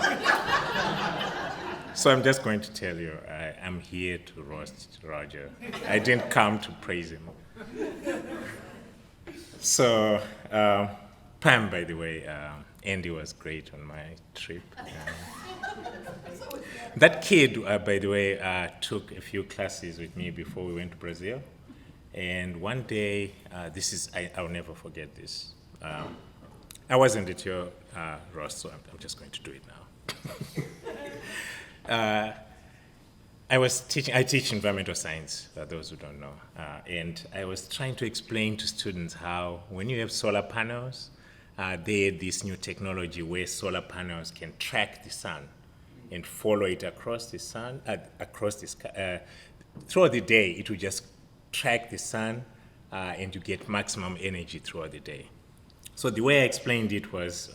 So I'm just going to tell you, I'm here to roast Rodger. I didn't come to praise him. So, Pam, by the way, Andy was great on my trip. That kid, by the way, took a few classes with me before we went to Brazil. And one day, I'll never forget this. I wasn't at your roast, so I'm just going to do it now. I teach environmental science, for those who don't know. And I was trying to explain to students how when you have solar panels, they had this new technology where solar panels can track the sun and follow it across the sun, across the sky. Throughout the day, it will just track the sun, and you get maximum energy throughout the day. So the way I explained it was,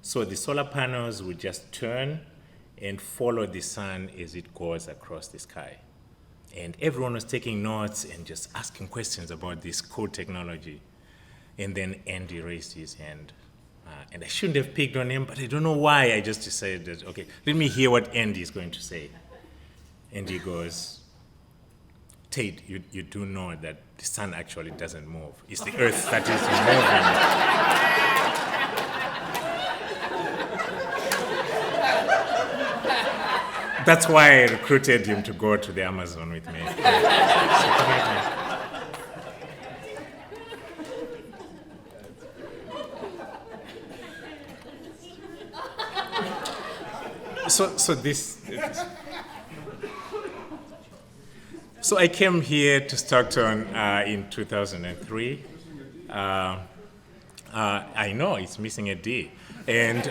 so the solar panels would just turn and follow the sun as it goes across the sky. And everyone was taking notes and just asking questions about this cool technology. And then Andy raised his hand. And I shouldn't have picked on him, but I don't know why. I just decided that, okay, let me hear what Andy is going to say. And he goes, Tate, you do know that the sun actually doesn't move. It's the earth that is moving. That's why I recruited him to go to the Amazon with me. So I came here to Stockton in 2003. I know it's missing a D. And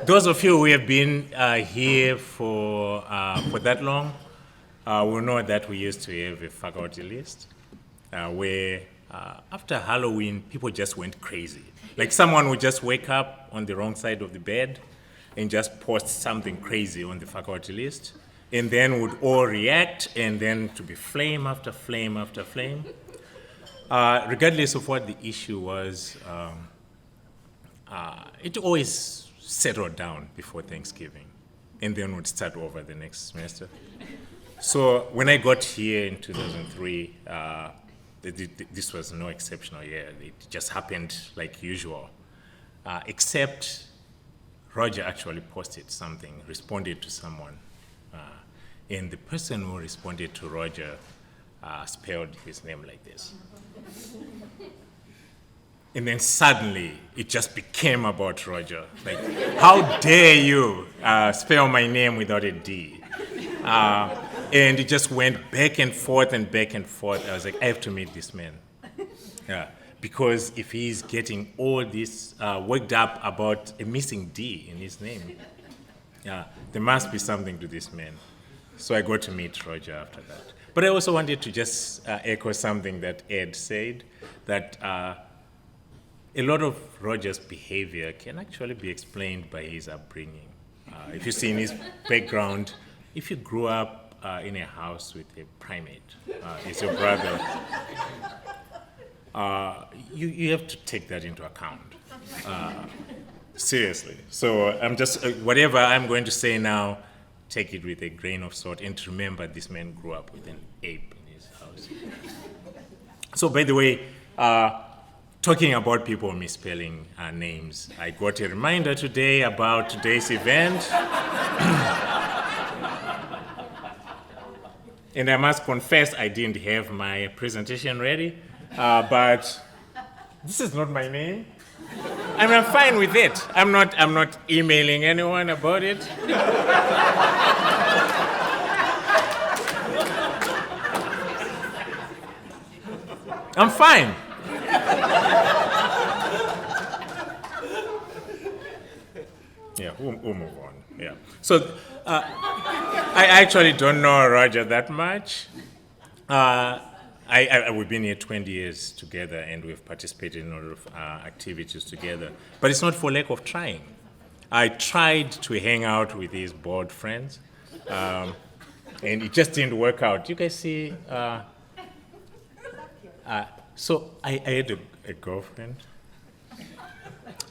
those of you who have been here for that long will know that we used to have a faculty list where after Halloween, people just went crazy. Like someone would just wake up on the wrong side of the bed and just post something crazy on the faculty list, and then would all react, and then to be flame after flame after flame. Regardless of what the issue was, it always settled down before Thanksgiving, and then would start over the next semester. So when I got here in 2003, this was no exceptional year. It just happened like usual, except Rodger actually posted something, responded to someone, and the person who responded to Rodger spelled his name like this. And then suddenly, it just became about Rodger. Like, how dare you spell my name without a D? And it just went back and forth and back and forth. I was like, I have to meet this man. Yeah. Because if he's getting all this worked up about a missing D in his name, there must be something to this man. So I got to meet Rodger after that. But I also wanted to just echo something that Ed said, that a lot of Rodger's behavior can actually be explained by his upbringing. If you see in his background, if you grew up in a house with a primate, it's your brother, you have to take that into account. Seriously. So I'm just, whatever I'm going to say now, take it with a grain of salt, and to remember this man grew up with an ape in his house. So by the way, talking about people misspelling names, I got a reminder today about today's event. And I must confess, I didn't have my presentation ready, but this is not my name. And I'm fine with it. I'm not emailing anyone about it. I'm fine. Yeah, we'll move on. Yeah. So I actually don't know Rodger that much. We've been here 20 years together, and we've participated in a lot of activities together. But it's not for lack of trying. I tried to hang out with his board friends, and it just didn't work out. You guys see? So I had a girlfriend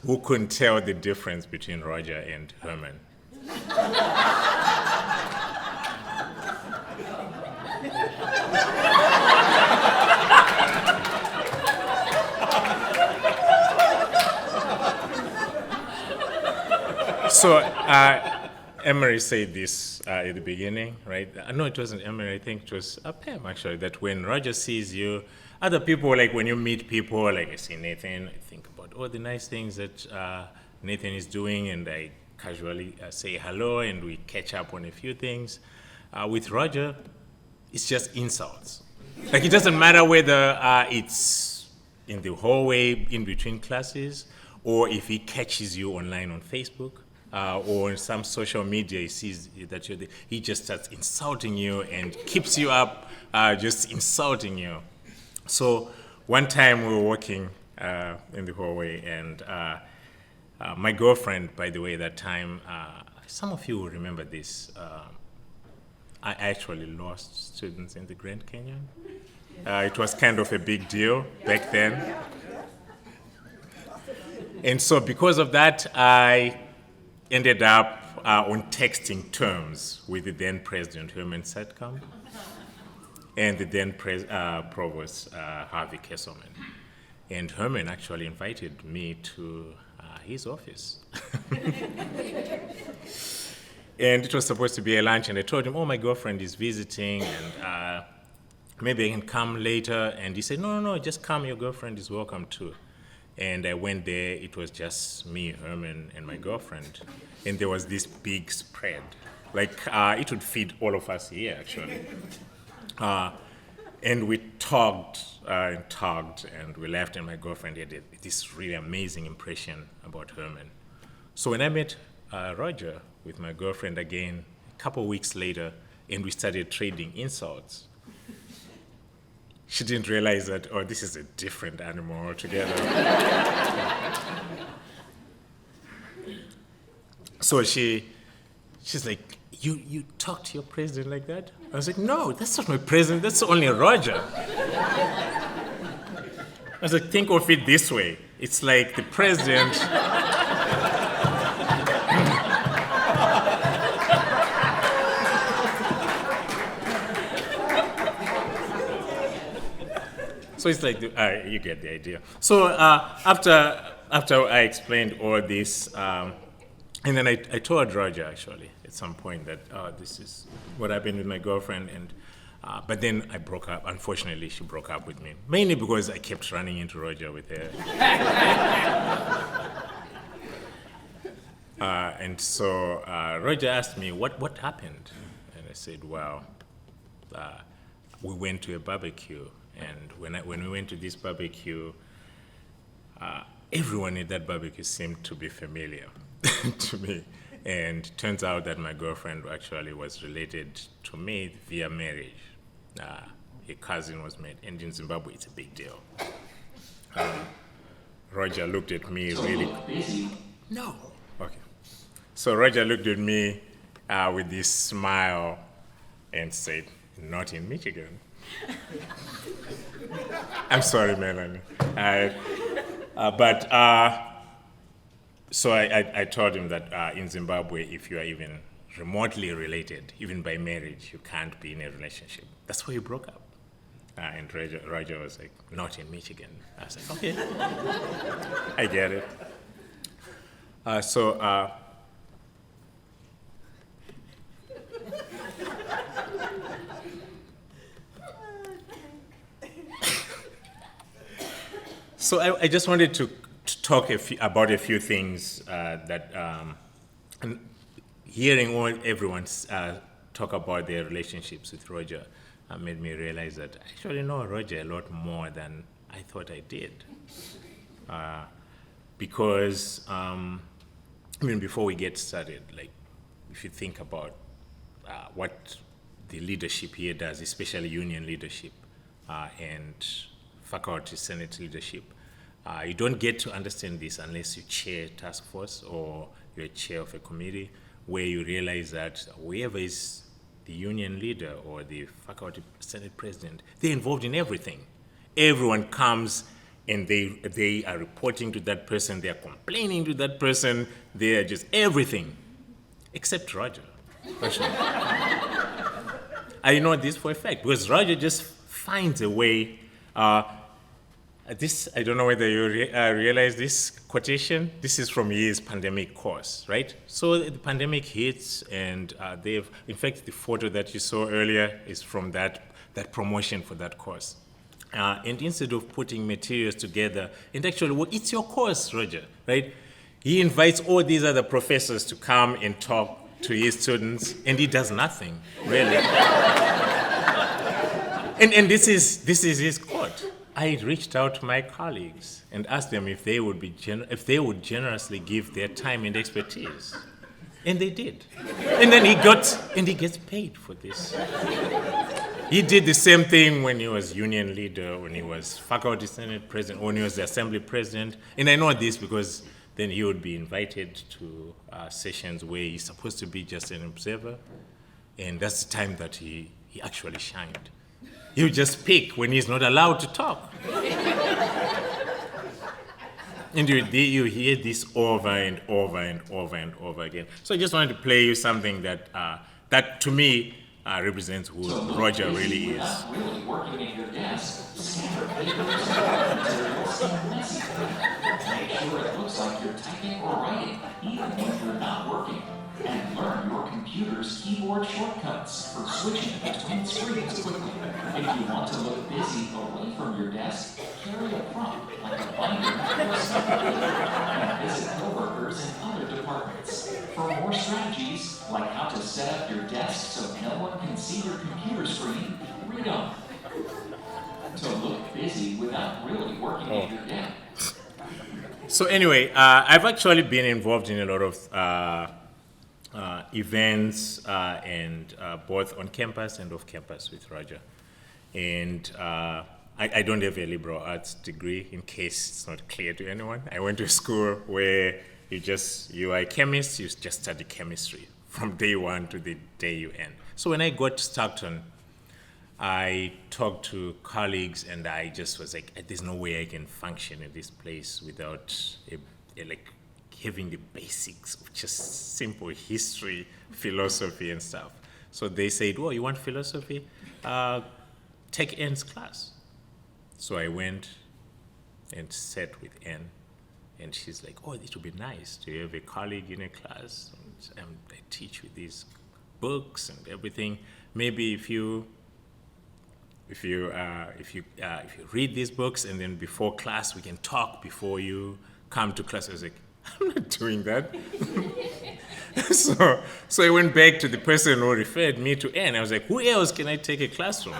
who couldn't tell the difference between Rodger and Herman. So Emery said this at the beginning, right? No, it wasn't Emery. I think it was Pam, actually, that when Rodger sees you, other people, like when you meet people, like I see Nathan, I think about all the nice things that Nathan is doing, and I casually say hello, and we catch up on a few things. With Rodger, it's just insults. Like, it doesn't matter whether it's in the hallway in between classes, or if he catches you online on Facebook. or on some social media, he sees that you're there, he just starts insulting you and keeps you up, just insulting you. So one time we were walking in the hallway, and my girlfriend, by the way, that time, some of you will remember this. I actually lost students in the Grand Canyon. It was kind of a big deal back then. And so because of that, I ended up on texting terms with the then President Herman Setcom and the then Provost Harvey Kesselman. And Herman actually invited me to his office. And it was supposed to be a lunch, and I told him, oh, my girlfriend is visiting, and maybe I can come later. And he said, no, just come, your girlfriend is welcome too. And I went there, it was just me, Herman, and my girlfriend. And there was this big spread. Like, it would feed all of us here, actually. And we talked, and we left, and my girlfriend had this really amazing impression about Herman. So when I met Rodger with my girlfriend again, a couple of weeks later, and we started trading insults, she didn't realize that, oh, this is a different animal altogether. So she's like, you talk to your president like that? I was like, no, that's not my president, that's only Rodger. I was like, think of it this way. It's like the president. So it's like, you get the idea. So after I explained all this, and then I told Rodger actually at some point that this is what happened with my girlfriend, and but then I broke up. Unfortunately, she broke up with me, mainly because I kept running into Rodger with her. And so Rodger asked me, what happened? And I said, well, we went to a barbecue. And when we went to this barbecue, everyone at that barbecue seemed to be familiar to me. And turns out that my girlfriend actually was related to me via marriage. A cousin was married, and in Zimbabwe, it's a big deal. Rodger looked at me really. No. Okay. So Rodger looked at me with this smile and said, "Not in Michigan." I'm sorry, Melanie. So I told him that in Zimbabwe, if you are even remotely related, even by marriage, you can't be in a relationship. That's why you broke up. And Rodger was like, "Not in Michigan." I was like, okay, I get it. So I just wanted to talk about a few things that, and hearing everyone talk about their relationships with Rodger made me realize that I actually know Rodger a lot more than I thought I did. Because, before we get started, like, if you think about what the leadership here does, especially union leadership and faculty senate leadership, you don't get to understand this unless you chair a task force or you're a chair of a committee, where you realize that whoever is the union leader or the faculty senate president, they're involved in everything. Everyone comes and they are reporting to that person, they are complaining to that person, they are just everything, except Rodger. I know this for a fact, because Rodger just finds a way. I don't know whether you realize this quotation. This is from his pandemic course, right? So the pandemic hits, and in fact, the photo that you saw earlier is from that promotion for that course. And instead of putting materials together, and actually, well, it's your course, Rodger, right? He invites all these other professors to come and talk to his students, and he does nothing, really. And this is his quote. I reached out to my colleagues and asked them if they would generously give their time and expertise. And they did. And then he gets paid for this. He did the same thing when he was union leader, when he was faculty senate president, when he was the assembly president. And I know this because then he would be invited to sessions where he's supposed to be just an observer. And that's the time that he actually shined. He would just speak when he's not allowed to talk. And you hear this over and over and over and over again. So I just wanted to play you something that to me represents who Rodger really is. Really working at your desk, scatter papers, materials, and messy. Make sure it looks like you're typing or writing, even when you're not working. And learn your computer's keyboard shortcuts for switching between screens quickly. If you want to look busy away from your desk, carry a prompt like a binder or something. And visit coworkers in other departments. For more strategies, like how to set up your desk so no one can see your computer screen, read on. To look busy without really working at your desk. So anyway, I've actually been involved in a lot of events and both on campus and off campus with Rodger. And I don't have a liberal arts degree, in case it's not clear to anyone. I went to a school where you are a chemist, you just study chemistry from day one to the day you end. So when I got to Stockton, I talked to colleagues and I just was like, there's no way I can function in this place without having the basics of just simple history, philosophy and stuff. So they said, you want philosophy? Take Anne's class. So I went and sat with Anne, and she's like, it would be nice to have a colleague in a class. And I teach with these books and everything. Maybe if you read these books and then before class we can talk before you come to class. I was like, I'm not doing that. So I went back to the person who referred me to Anne. I was like, who else can I take a class from?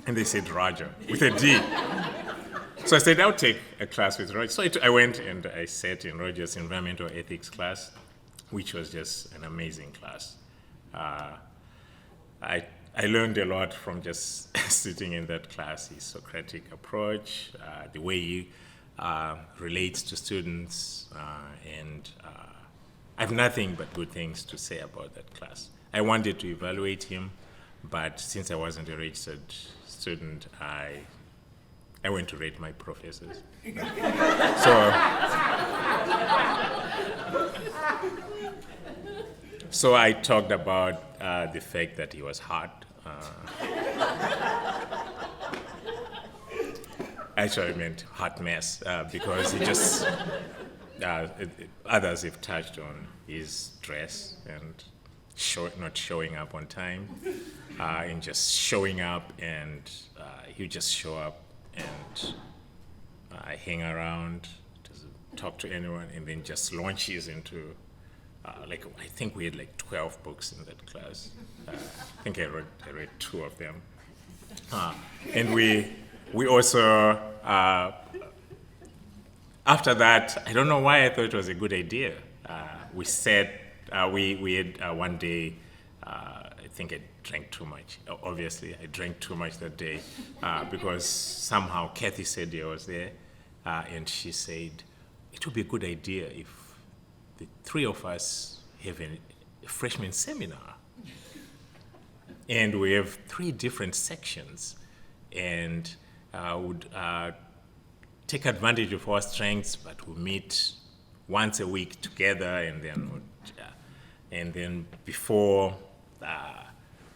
And they said Rodger, with a D. So I said, I'll take a class with Rodger. So I went and I sat in Rodger's environmental ethics class, which was just an amazing class. I learned a lot from just sitting in that class, his Socratic approach, the way he relates to students, and I have nothing but good things to say about that class. I wanted to evaluate him, but since I wasn't a registered student, I went to rate my professors. So I talked about the fact that he was hot. Actually, I meant hot mess because he just, others have touched on his dress and not showing up on time and just showing up, and he would just show up and hang around, doesn't talk to anyone, and then just launches into I think we had 12 books in that class. I think I read 2 of them. And we also, after that, I don't know why I thought it was a good idea. We had one day, I think I drank too much. Obviously, I drank too much that day because somehow Kathy said I was there, and she said, it would be a good idea if the 3 of us have a freshman seminar. And we have 3 different sections, and would take advantage of our strengths, but we'll meet once a week together, and then before,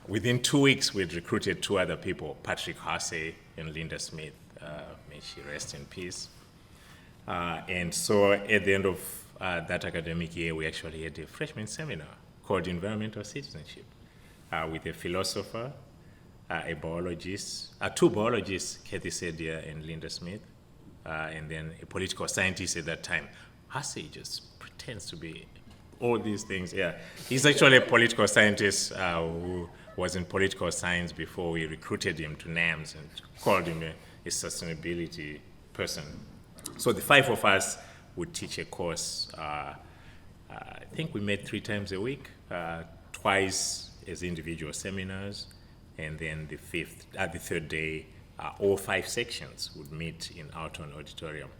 within 2 weeks, we'd recruited 2 other people, Patrick Harsey and Linda Smith, may she rest in peace. And so at the end of that academic year, we actually had a freshman seminar called Environmental Citizenship with a philosopher, a biologist, 2 biologists, Kathy Sedia and Linda Smith, and then a political scientist at that time. Harsey just pretends to be all these things. Yeah, he's actually a political scientist who was in political science before we recruited him to NAMS and called him a sustainability person. So the 5 of us would teach a course. I think we met 3 times a week, twice as individual seminars, and then the 3rd day, all 5 sections would meet in Alton Auditorium.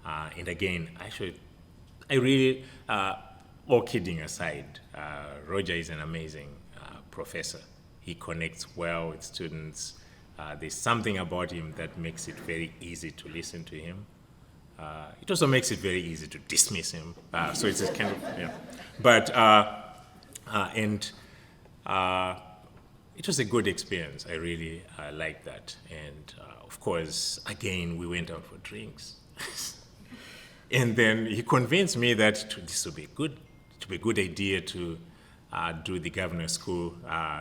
And again, actually, I really, all kidding aside, Rodger is an amazing professor. He connects well with students. There's something about him that makes it very easy to listen to him. It also makes it very easy to dismiss him. So it's a kind of, yeah. But, it was a good experience. I really liked that. And of course, again, we went out for drinks. And then he convinced me that this would be good. It would be a good idea to do the governor's school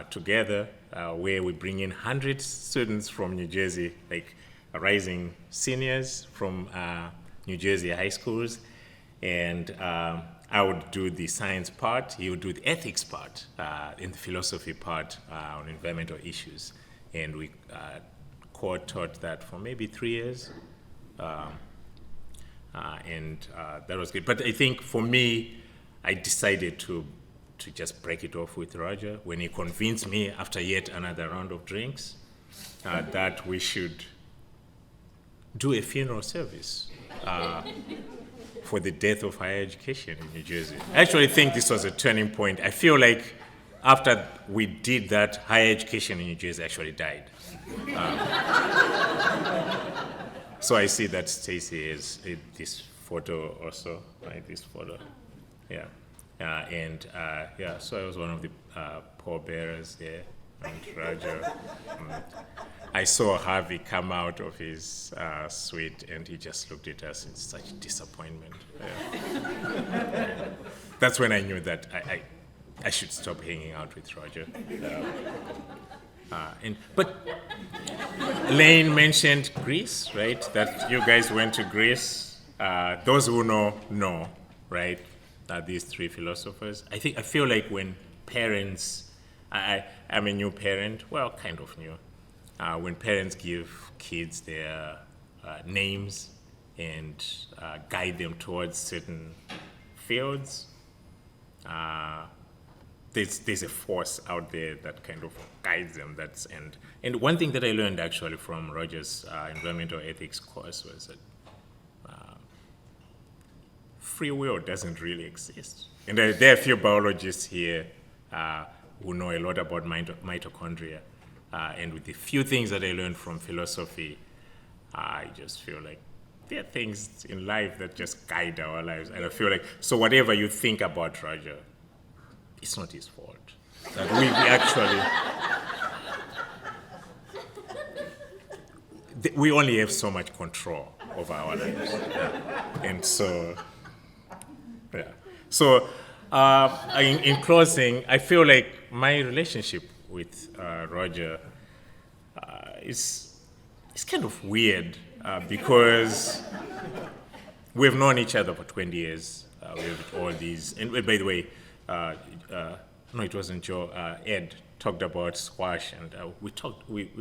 together, where we bring in 100 students from New Jersey, like rising seniors from New Jersey high schools. And I would do the science part, he would do the ethics part, and the philosophy part on environmental issues. And we co-taught that for maybe 3 years. And that was good. But I think for me, I decided to just break it off with Rodger when he convinced me after yet another round of drinks that we should do a funeral service for the death of higher education in New Jersey. I actually think this was a turning point. I feel like after we did that, higher education in New Jersey actually died. So I see that Stacy is in this photo also, right? This photo, yeah. So I was one of the pallbearers there, and Rodger. I saw Harvey come out of his suite, and he just looked at us in such disappointment. Yeah. That's when I knew that I should stop hanging out with Rodger. But Lane mentioned Greece, right? That you guys went to Greece. Those who know, right? These 3 philosophers. I feel like when parents, I'm a new parent, well, kind of new. When parents give kids their names and guide them towards certain fields, there's a force out there that kind of guides them. And one thing that I learned actually from Rodger's environmental ethics course was that free will doesn't really exist. And there are a few biologists here who know a lot about mitochondria. And with the few things that I learned from philosophy, I just feel like there are things in life that just guide our lives. And I feel like, so whatever you think about Rodger, it's not his fault. That we actually, we only have so much control over our lives. Yeah. And so, yeah. So, in closing, I feel like my relationship with Rodger is kind of weird because we've known each other for 20 years. We have all these, and by the way, no, it wasn't Joe. Ed talked about squash, and we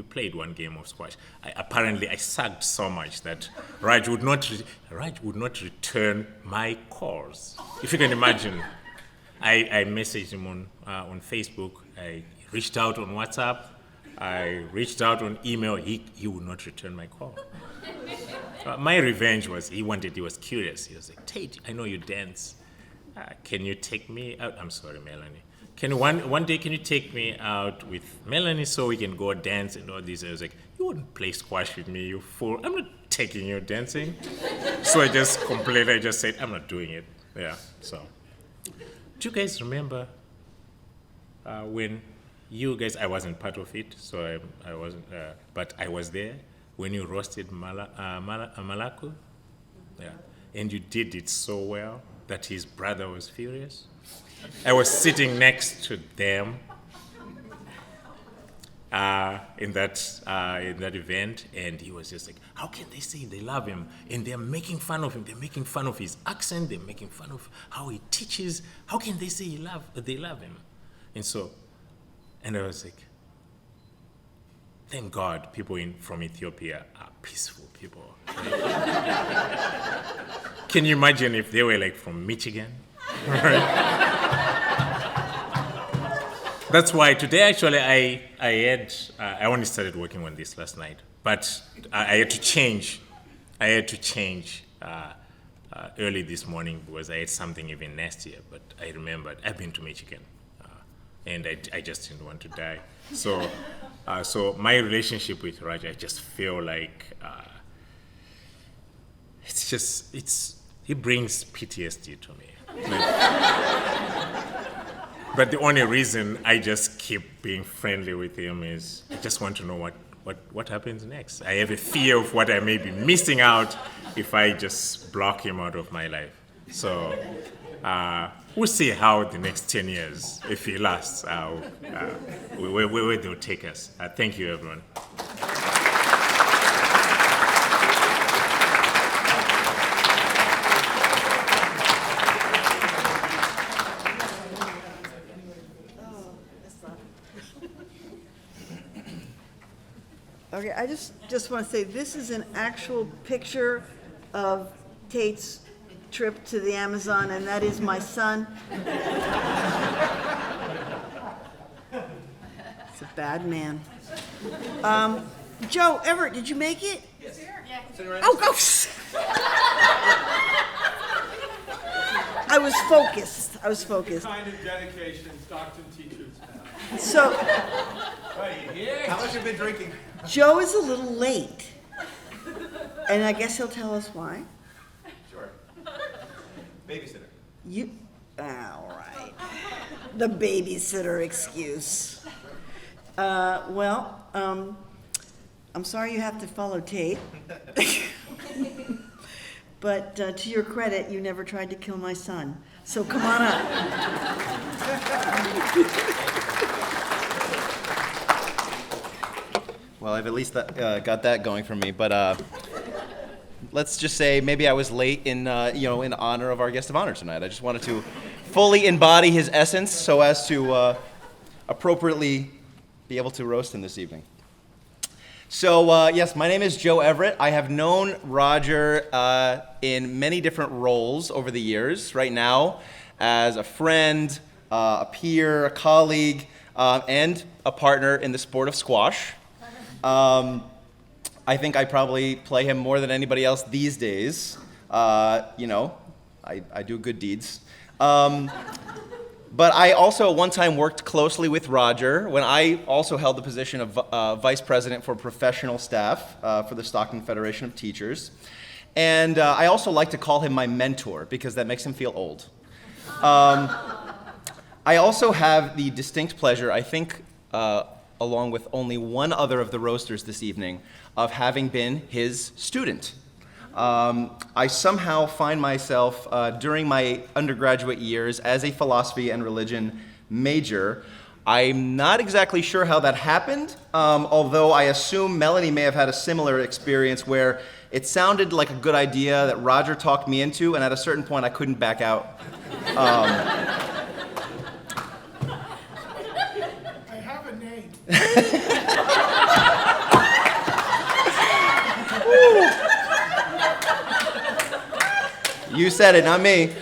played one game of squash. Apparently, I sucked so much that Raj would not return my calls. If you can imagine, I messaged him on Facebook. I reached out on WhatsApp. I reached out on email. He would not return my call. My revenge was he was curious. He was like, Tate, I know you dance. Can you take me out? I'm sorry, Melanie. One day can you take me out with Melanie so we can go dance and all this? I was like, you wouldn't play squash with me, you fool. I'm not taking you dancing. So I just complained. I just said, I'm not doing it. Yeah, so. Do you guys remember when you guys, I wasn't part of it, so I wasn't, but I was there when you roasted Malaku? Yeah, and you did it so well that his brother was furious. I was sitting next to them in that event, and he was just like, how can they say they love him? And they're making fun of him. They're making fun of his accent. They're making fun of how he teaches. How can they say they love him? And I was like, thank God people from Ethiopia are peaceful people. Can you imagine if they were like from Michigan? That's why today actually I only started working on this last night, but I had to change. Early this morning because I had something even nastier, but I remembered I've been to Michigan, and I just didn't want to die. So, so my relationship with Rodger, I just feel like he brings PTSD to me. But the only reason I just keep being friendly with him is I just want to know what happens next. I have a fear of what I may be missing out if I just block him out of my life. So we'll see how the next 10 years, if he lasts, where they'll take us. Thank you, everyone. Okay, I just want to say, this is an actual picture of Tate's trip to the Amazon, and that is my son. It's a bad man. Joe, Everett, did you make it? Yes. Yeah. Oh, go! I was focused. Kind of dedication Stockton teachers have. So, How much have you been drinking? Joe is a little late, and I guess he'll tell us why. Sure. Babysitter. All right. The babysitter excuse. I'm sorry you have to follow Tate. But to your credit, you never tried to kill my son. So come on up. Well, I've at least got that going for me, but let's just say maybe I was late in honor of our guest of honor tonight. I just wanted to fully embody his essence so as to appropriately be able to roast him this evening. So yes, my name is Joe Everett. I have known Rodger in many different roles over the years. Right now, as a friend, a peer, a colleague, and a partner in the sport of squash. I think I probably play him more than anybody else these days. I do good deeds. But I also at one time worked closely with Rodger when I also held the position of Vice President for Professional Staff for the Stockton Federation of Teachers. And I also like to call him my mentor because that makes him feel old. I also have the distinct pleasure, I think, along with only one other of the roasters this evening, of having been his student. I somehow find myself, during my undergraduate years as a philosophy and religion major, I'm not exactly sure how that happened, although I assume Melanie may have had a similar experience where it sounded like a good idea that Rodger talked me into, and at a certain point I couldn't back out. I have a name. You said it, not me.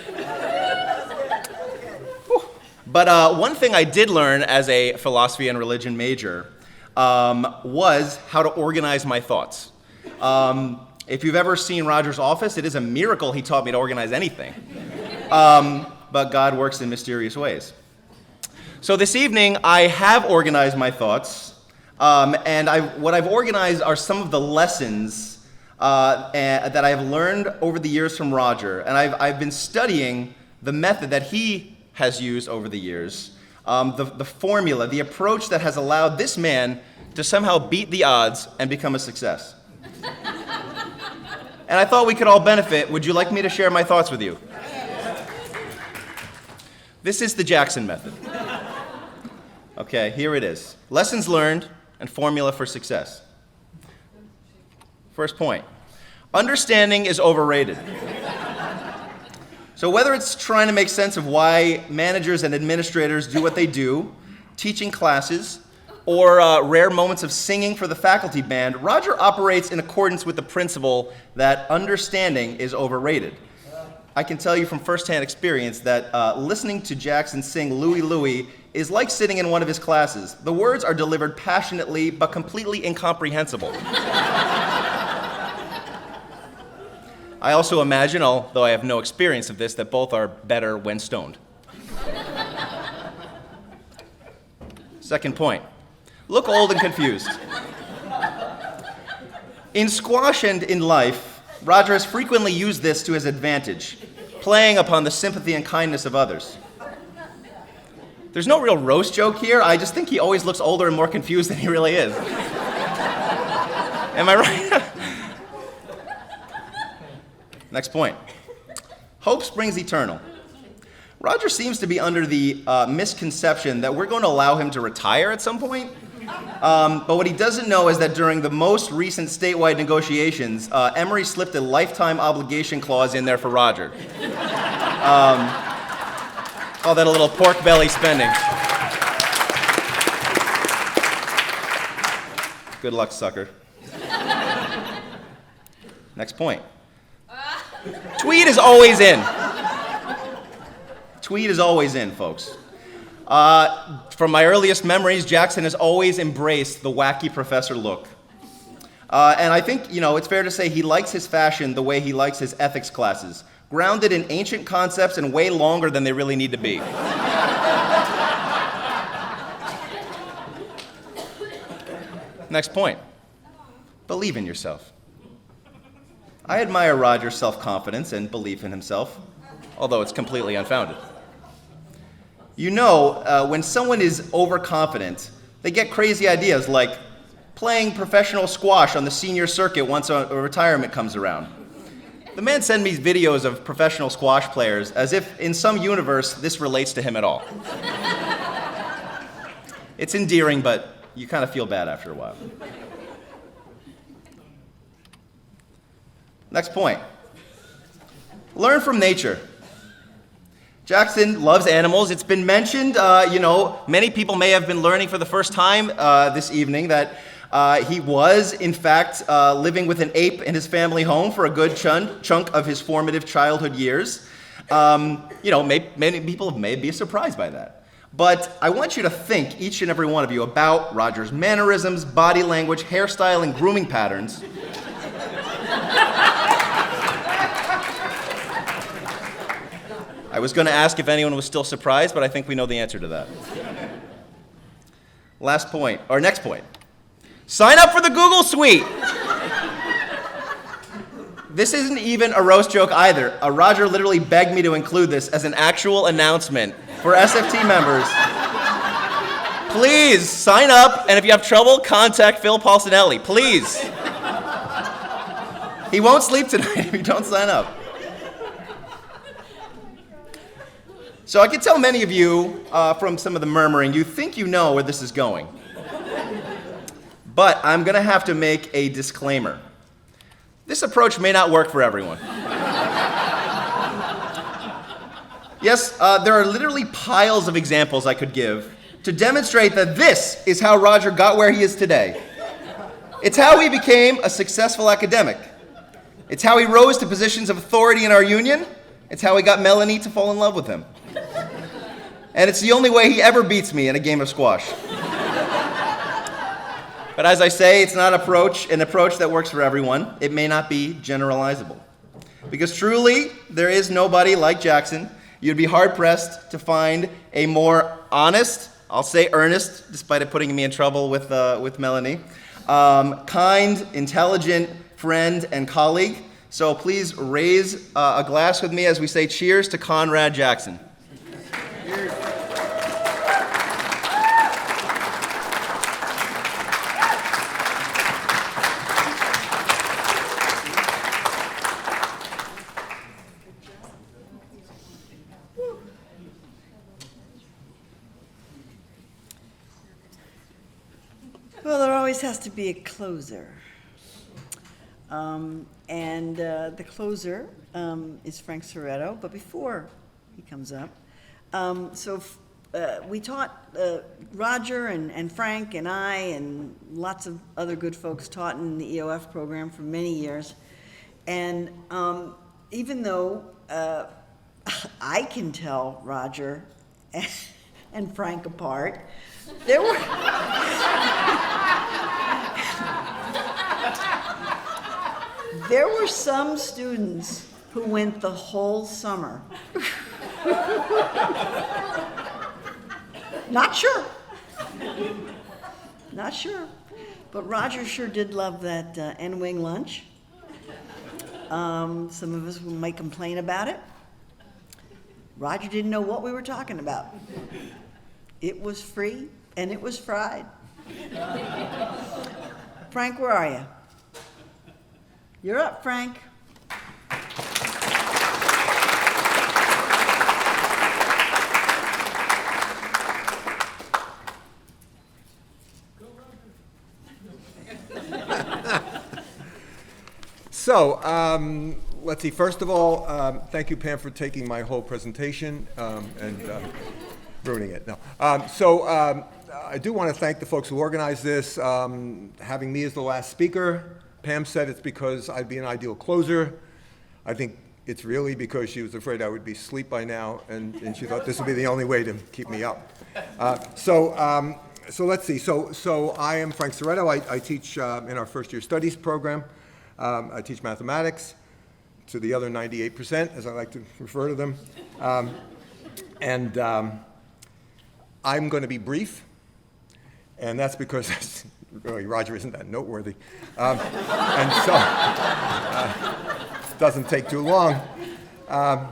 But one thing I did learn as a philosophy and religion major was how to organize my thoughts. If you've ever seen Rodger's office, it is a miracle he taught me to organize anything. But God works in mysterious ways. So this evening, I have organized my thoughts, and what I've organized are some of the lessons that I have learned over the years from Rodger, and I've been studying the method that he has used over the years, the formula, the approach that has allowed this man to somehow beat the odds and become a success. And I thought we could all benefit. Would you like me to share my thoughts with you? This is the Jackson method. Okay, here it is. Lessons learned and formula for success. First point, understanding is overrated. So whether it's trying to make sense of why managers and administrators do what they do, teaching classes, or rare moments of singing for the faculty band, Rodger operates in accordance with the principle that understanding is overrated. I can tell you from firsthand experience that listening to Jackson sing Louie Louie is like sitting in one of his classes. The words are delivered passionately but completely incomprehensible. I also imagine, although I have no experience of this, that both are better when stoned. Second point. Look old and confused. In squash and in life, Rodger has frequently used this to his advantage, playing upon the sympathy and kindness of others. There's no real roast joke here. I just think he always looks older and more confused than he really is. Am I right? Next point. Hope springs eternal. Rodger seems to be under the misconception that we're going to allow him to retire at some point. But what he doesn't know is that during the most recent statewide negotiations, Emory slipped a lifetime obligation clause in there for Rodger. Call that a little pork belly spending. Good luck, sucker. Next point. Tweed is always in. Tweed is always in, folks. From my earliest memories, Jackson has always embraced the wacky professor look. And I think, it's fair to say he likes his fashion the way he likes his ethics classes, grounded in ancient concepts and way longer than they really need to be. Next point. Believe in yourself. I admire Rodger's self-confidence and belief in himself, although it's completely unfounded. When someone is overconfident, they get crazy ideas like playing professional squash on the senior circuit once a retirement comes around. The man sent me videos of professional squash players as if in some universe this relates to him at all. It's endearing, but you kind of feel bad after a while. Next point. Learn from nature. Jackson loves animals. It's been mentioned, many people may have been learning for the first time this evening that he was, in fact, living with an ape in his family home for a good chunk of his formative childhood years. Many people may be surprised by that. But I want you to think, each and every one of you, about Rodger's mannerisms, body language, hairstyle, and grooming patterns. I was going to ask if anyone was still surprised, but I think we know the answer to that. Next point. Sign up for the Google Suite. This isn't even a roast joke either. Rodger literally begged me to include this as an actual announcement for SFT members. Please sign up, and if you have trouble, contact Phil Paulsonelli. Please. He won't sleep tonight if you don't sign up. So I can tell many of you from some of the murmuring, you think you know where this is going. But I'm going to have to make a disclaimer. This approach may not work for everyone. Yes, there are literally piles of examples I could give to demonstrate that this is how Rodger got where he is today. It's how he became a successful academic. It's how he rose to positions of authority in our union. It's how he got Melanie to fall in love with him. And it's the only way he ever beats me in a game of squash. But as I say, it's not an approach that works for everyone. It may not be generalizable. Because truly, there is nobody like Jackson. You'd be hard-pressed to find a more honest, I'll say earnest, despite it putting me in trouble with Melanie, kind, intelligent friend and colleague. So please raise a glass with me as we say cheers to Conrad Jackson. Cheers. Well, there always has to be a closer. The closer is Frank Soretto, but before he comes up, we taught, Rodger and Frank and I and lots of other good folks taught in the EOF program for many years. And even though I can tell Rodger and Frank apart, there were there were some students who went the whole summer. Not sure. Not sure. But Rodger sure did love that N-wing lunch. Some of us might complain about it. Rodger didn't know what we were talking about. It was free and it was fried. Frank, where are you? You're up, Frank. So, let's see. First of all, thank you, Pam, for taking my whole presentation and ruining it. No. I do want to thank the folks who organized this. Having me as the last speaker, Pam said it's because I'd be an ideal closer. I think it's really because she was afraid I would be asleep by now, and she thought this would be the only way to keep me up. So let's see. So I am Frank Soretto. I teach in our first year studies program. I teach mathematics to the other 98%, as I like to refer to them. I'm going to be brief, and that's because really, Rodger isn't that noteworthy. And so it doesn't take too long. Oh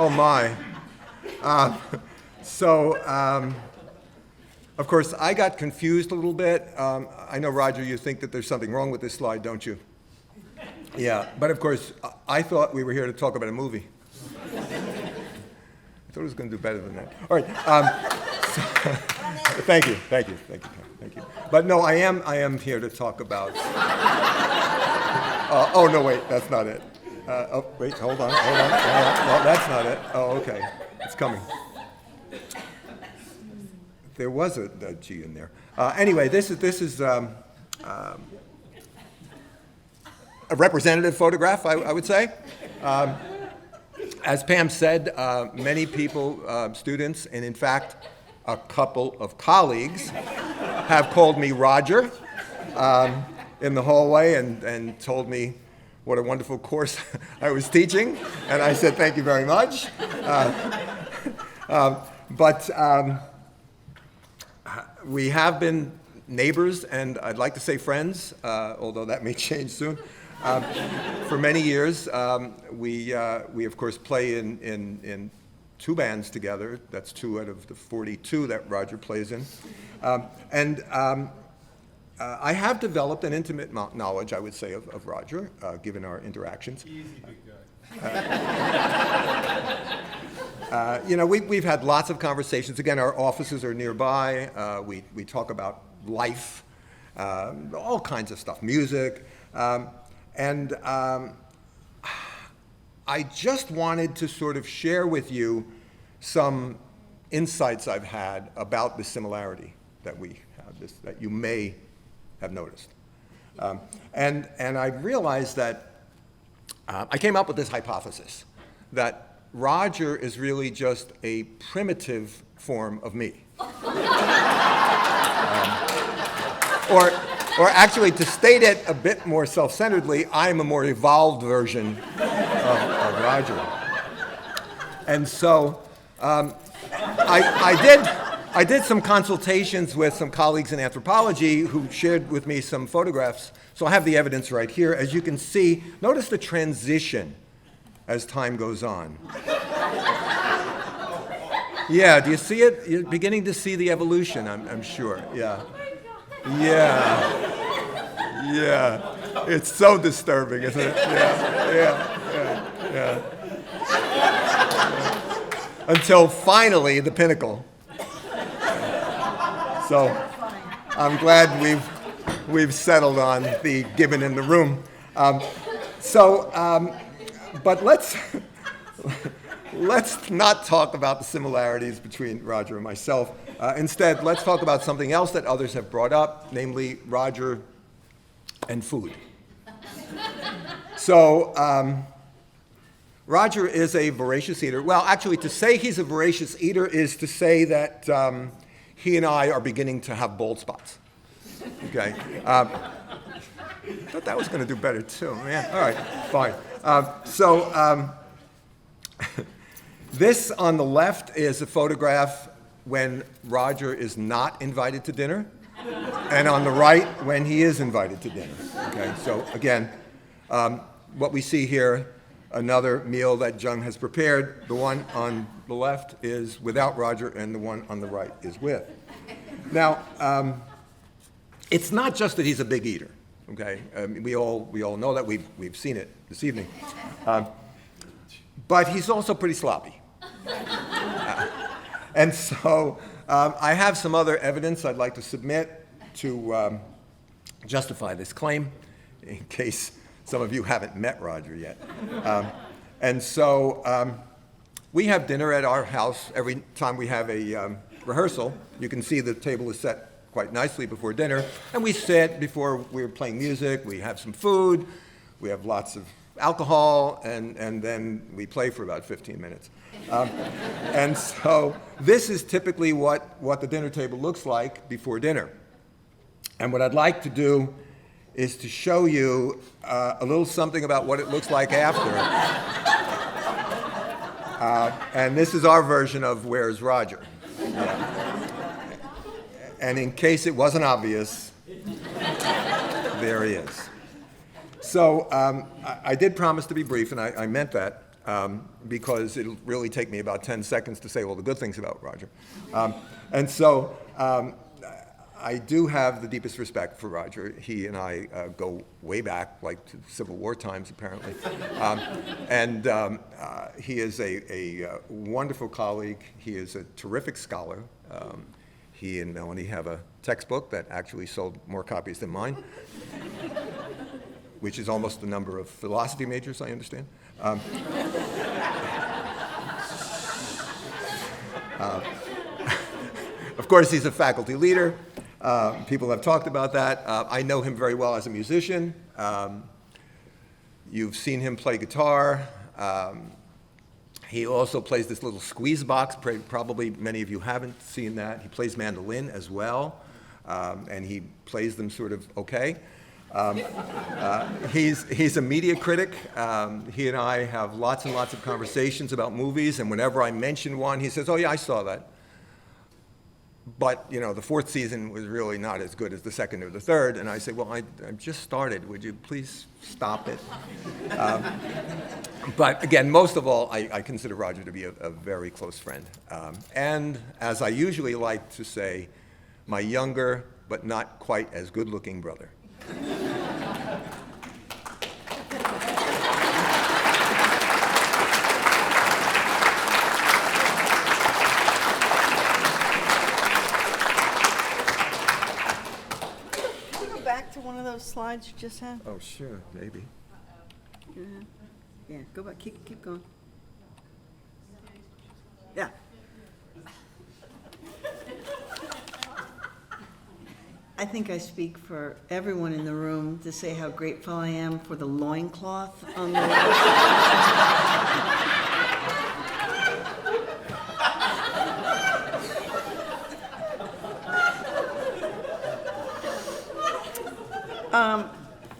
my. Of course, I got confused a little bit. I know, Rodger, you think that there's something wrong with this slide, don't you? Yeah, but of course, I thought we were here to talk about a movie. I thought it was going to do better than that. All right. Thank you. But no, I am here to talk about. Oh no, wait, that's not it. Wait, hold on. No, that's not it. Oh, okay, it's coming. There was a G in there. Anyway, this is a representative photograph, I would say. As Pam said, many people, students, and in fact, a couple of colleagues have called me Rodger in the hallway and told me what a wonderful course I was teaching. And I said, thank you very much. We have been neighbors, and I'd like to say friends, although that may change soon. For many years, we of course play in two bands together. That's 2 out of the 42 that Rodger plays in. I have developed an intimate knowledge, I would say, of Rodger, given our interactions. Easy, big guy. We've had lots of conversations. Again, our offices are nearby. We talk about life, all kinds of stuff, music. I just wanted to sort of share with you some insights I've had about the similarity that we have, that you may have noticed. And I realized that I came up with this hypothesis that Rodger is really just a primitive form of me. Or actually, to state it a bit more self-centeredly, I'm a more evolved version of Rodger. And so I did some consultations with some colleagues in anthropology who shared with me some photographs. So I have the evidence right here. As you can see, notice the transition as time goes on. Yeah, do you see it? You're beginning to see the evolution, I'm sure. Yeah. Yeah. It's so disturbing, isn't it? Yeah. Until finally, the pinnacle. So I'm glad we've settled on the gibbon in the room. But let's not talk about the similarities between Rodger and myself. Instead, let's talk about something else that others have brought up, namely Rodger and food. So, Rodger is a voracious eater. Well, actually, to say he's a voracious eater is to say that he and I are beginning to have bald spots. Okay? I thought that was going to do better, too. Man, all right, fine. This on the left is a photograph when Rodger is not invited to dinner, and on the right, when he is invited to dinner. Okay, so again, what we see here, another meal that Jung has prepared. The one on the left is without Rodger, and the one on the right is with. Now, it's not just that he's a big eater. Okay, we all know that. We've seen it this evening. But he's also pretty sloppy. And so I have some other evidence I'd like to submit to justify this claim, in case some of you haven't met Rodger yet. We have dinner at our house every time we have a rehearsal. You can see the table is set quite nicely before dinner, and we sit before we're playing music, we have some food, we have lots of alcohol, and then we play for about 15 minutes. And so this is typically what the dinner table looks like before dinner. And what I'd like to do is to show you a little something about what it looks like after. And this is our version of Where's Rodger? And in case it wasn't obvious, there he is. So I did promise to be brief, and I meant that because it'll really take me about 10 seconds to say all the good things about Rodger. I do have the deepest respect for Rodger. He and I go way back, like to Civil War times, apparently. He is a wonderful colleague. He is a terrific scholar. He and Melanie have a textbook that actually sold more copies than mine, which is almost the number of philosophy majors, I understand. Of course, he's a faculty leader. People have talked about that. I know him very well as a musician. You've seen him play guitar. He also plays this little squeeze box. Probably many of you haven't seen that. He plays mandolin as well, and he plays them sort of okay. He's a media critic. He and I have lots and lots of conversations about movies, and whenever I mention one, he says, "Oh yeah, I saw that. But, you know, the fourth season was really not as good as the second or the third." And I say, "Well, I just started. Would you please stop it?" But again, most of all, I consider Rodger to be a very close friend. And as I usually like to say, my younger but not quite as good-looking brother. Back to one of those slides you just had? Oh, sure, maybe. Yeah, go back, keep going. Yeah. I think I speak for everyone in the room to say how grateful I am for the loincloth on the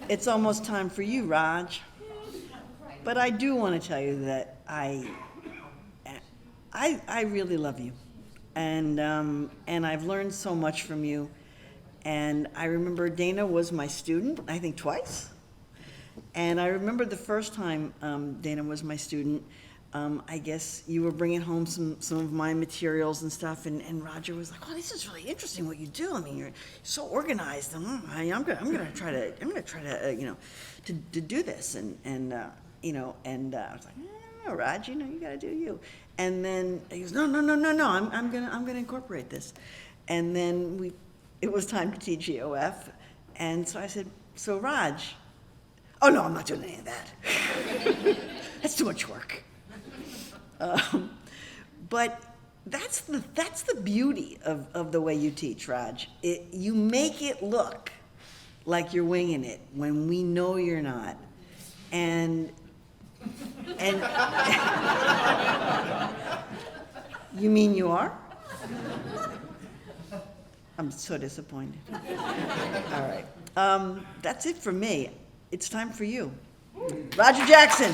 It's almost time for you, Raj. But I do want to tell you that I really love you, and I've learned so much from you. And I remember Dana was my student, I think twice. And I remember the first time Dana was my student, I guess you were bringing home some of my materials and stuff, and Rodger was like, "Oh, this is really interesting what you do. I mean, you're so organized. And I'm gonna try to to do this." And I was like, "Oh, Raj, you gotta do you." And then he goes, "No, I'm gonna incorporate this." And then it was time to teach EOF, and so I said, "So Raj." "Oh no, I'm not doing any of that." That's too much work. But that's the beauty of the way you teach, Raj. You make it look like you're winging it when we know you're not. And you mean you are? I'm so disappointed. All right. That's it for me. It's time for you. Rodger Jackson.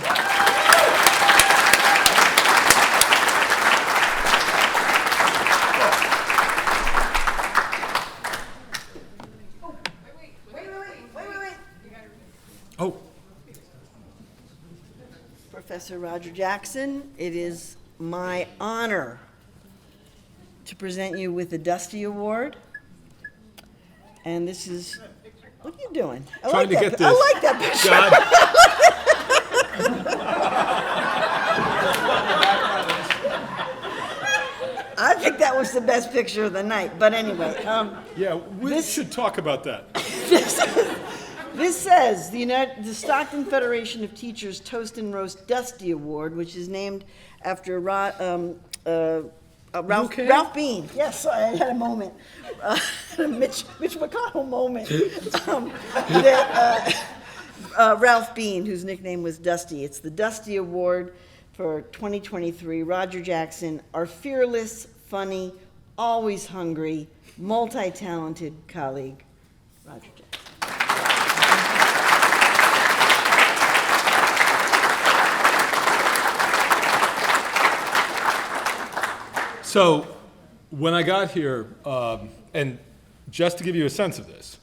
Oh. Professor Rodger Jackson, it is my honor to present you with the Dusty Award. And this is, what are you doing? I Trying to get this. I like that picture. I think that was the best picture of the night, but anyway. Yeah, we should talk about that. This says the Stockton Federation of Teachers Toast and Roast Dusty Award, which is named after Ralph Bean. Yes, sorry, I had a moment. Mitch McConnell moment. Ralph Bean, whose nickname was Dusty. It's the Dusty Award for 2023. Rodger Jackson, our fearless, funny, always hungry, multi-talented colleague. Rodger Jackson. So, when I got here, and just to give you a sense of this,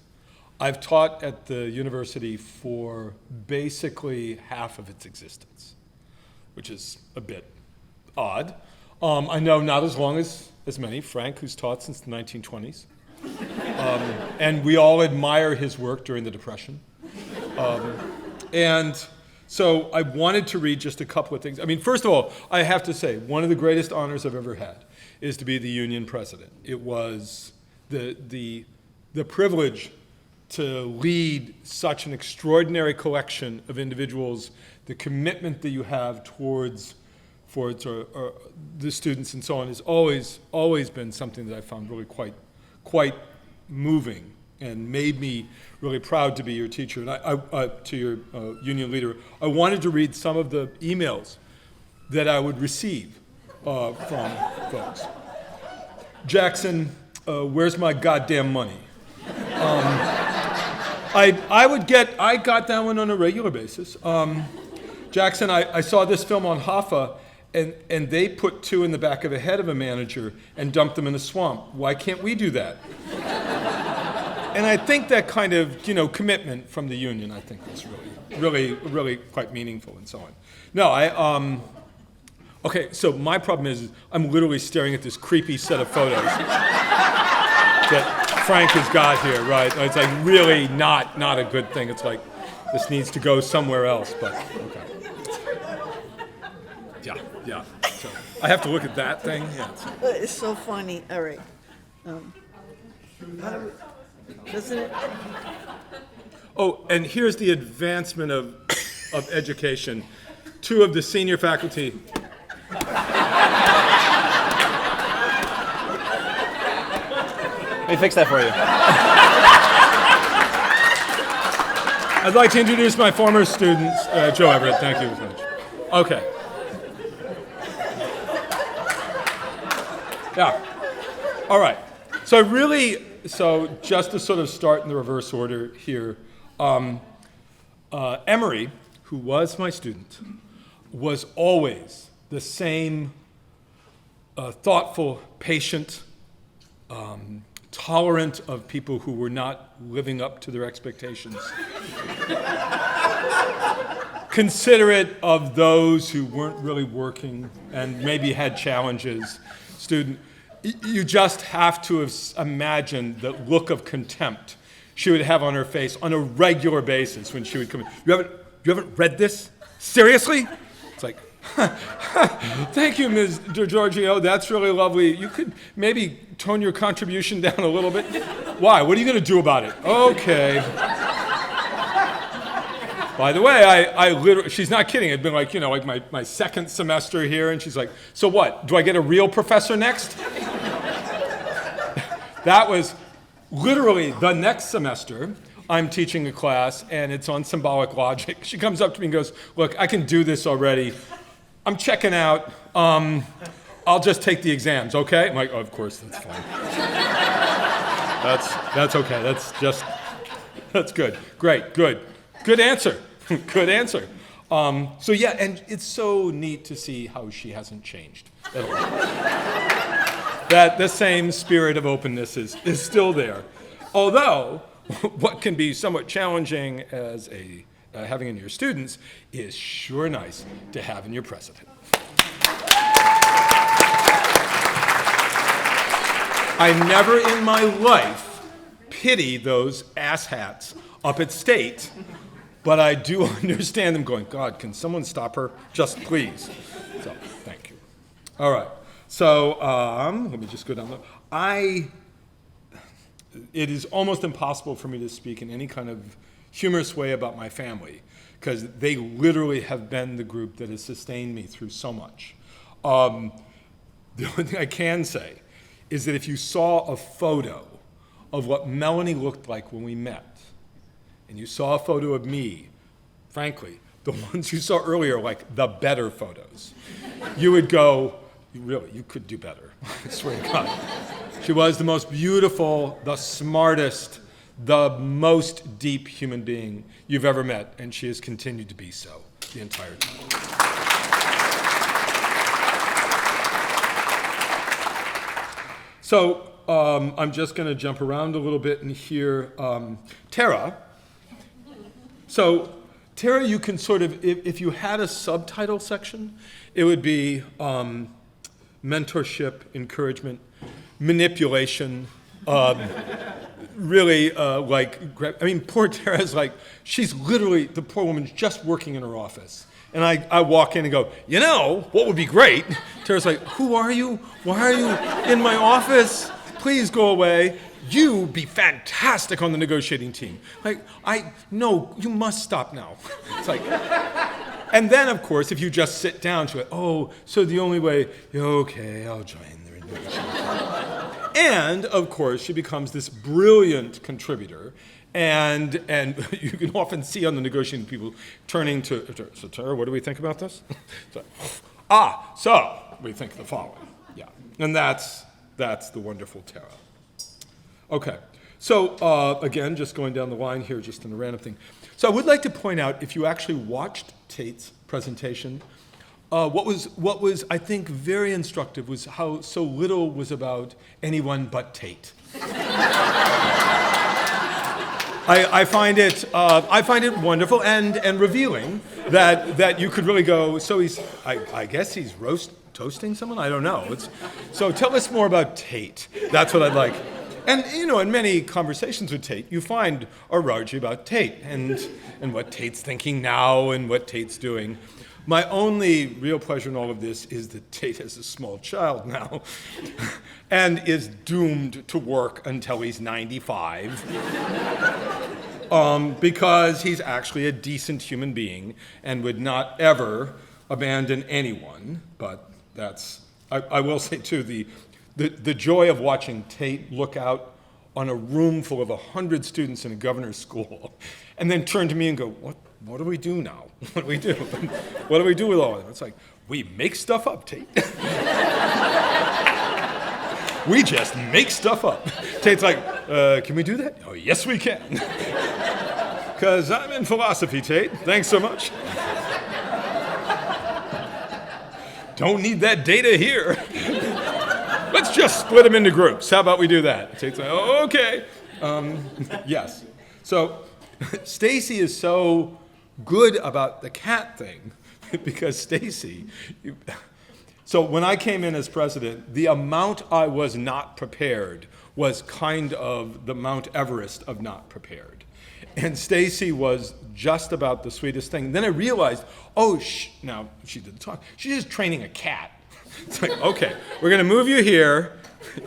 I've taught at the university for basically half of its existence, which is a bit odd. I know not as long as many. Frank, who's taught since the 1920s. And we all admire his work during the Depression. And so I wanted to read just a couple of things. I mean, first of all, I have to say, one of the greatest honors I've ever had is to be the union president. It was the privilege to lead such an extraordinary collection of individuals, the commitment that you have towards the students and so on has always been something that I found really quite moving and made me really proud to be your teacher. And I to your union leader, I wanted to read some of the emails that I would receive from folks. Jackson, where's my goddamn money? I got that one on a regular basis. Jackson, I saw this film on Hoffa, and they put two in the back of the head of a manager and dumped them in a swamp. Why can't we do that? And I think that kind of, commitment from the union, I think was really quite meaningful and so on. No, okay, so my problem is I'm literally staring at this creepy set of photos that Frank has got here, right? It's like really not a good thing. It's like this needs to go somewhere else, but okay. Yeah. So I have to look at that thing. Yeah. It's so funny. All right. Doesn't it? Oh, and here's the advancement of education. Two of the senior faculty. Let me fix that for you. I'd like to introduce my former students. Joe Everett, thank you very much. Okay. Yeah. All right. So just to sort of start in the reverse order here, Emery, who was my student, was always the same thoughtful, patient, tolerant of people who were not living up to their expectations. Considerate of those who weren't really working and maybe had challenges. You just have to have imagined the look of contempt she would have on her face on a regular basis when she would come in. You haven't read this? Seriously? It's like, thank you, Ms. DiGiorgio. That's really lovely. You could maybe tone your contribution down a little bit. Why? What are you going to do about it? Okay. By the way, I literally, she's not kidding. It'd been like, like my second semester here, and she's like, so what? Do I get a real professor next? That was literally the next semester. I'm teaching a class, and it's on symbolic logic. She comes up to me and goes, look, I can do this already. I'm checking out. I'll just take the exams, okay? I'm like, oh, of course, that's fine. That's okay. That's good. Great, good. Good answer. Good answer. So yeah, and it's so neat to see how she hasn't changed at all. That the same spirit of openness is still there. Although, what can be somewhat challenging as having in your students is sure nice to have in your president. I never in my life pity those asshats up at State, but I do understand them going, God, can someone stop her? Just please. So, thank you. All right. So, let me just go down it is almost impossible for me to speak in any kind of humorous way about my family, because they literally have been the group that has sustained me through so much. The only thing I can say is that if you saw a photo of what Melanie looked like when we met, and you saw a photo of me, frankly, the ones you saw earlier are like the better photos. You would go, really, you could do better. I swear to God. She was the most beautiful, the smartest, the most deep human being you've ever met, and she has continued to be so the entire time. So I'm just going to jump around a little bit and hear Tara. So Tara, you can sort of, if you had a subtitle section, it would be mentorship, encouragement, manipulation, really poor Tara's like, she's literally, the poor woman's just working in her office. And I walk in and go, what would be great? Tara's like, who are you? Why are you in my office? Please go away. You be fantastic on the negotiating team. Like, no, you must stop now. It's like, and then of course, if you just sit down to it, so the only way, okay, I'll join the negotiating team. And of course, she becomes this brilliant contributor. And you can often see on the negotiating people turning to, so Tara, what do we think about this? So we think the following. Yeah, and that's the wonderful Tara. Okay, so again, just going down the line here, just in a random thing. So I would like to point out, if you actually watched Tate's presentation, what was I think very instructive was how so little was about anyone but Tate. I find it wonderful and revealing that you could really go, so I guess he's toasting someone? I don't know. So tell us more about Tate. That's what I'd like. And in many conversations with Tate, you find a Rodger about Tate and what Tate's thinking now and what Tate's doing. My only real pleasure in all of this is that Tate has a small child now and is doomed to work until he's 95 because he's actually a decent human being and would not ever abandon anyone. But I will say too, the joy of watching Tate look out on a room full of 100 students in a governor's school and then turn to me and go, what do we do now? What do we do? What do we do with all of them? It's like, we make stuff up, Tate. We just make stuff up. Tate's like, can we do that? Oh, yes, we can. Because I'm in philosophy, Tate. Thanks so much. Don't need that data here. Let's just split them into groups. How about we do that? Tate's like, oh, okay. Yes. So Stacy is so good about the cat thing because Stacy, so when I came in as president, the amount I was not prepared was kind of the Mount Everest of not prepared. And Stacy was just about the sweetest thing. Then I realized, now she didn't talk. She's just training a cat. It's like, okay, we're going to move you here.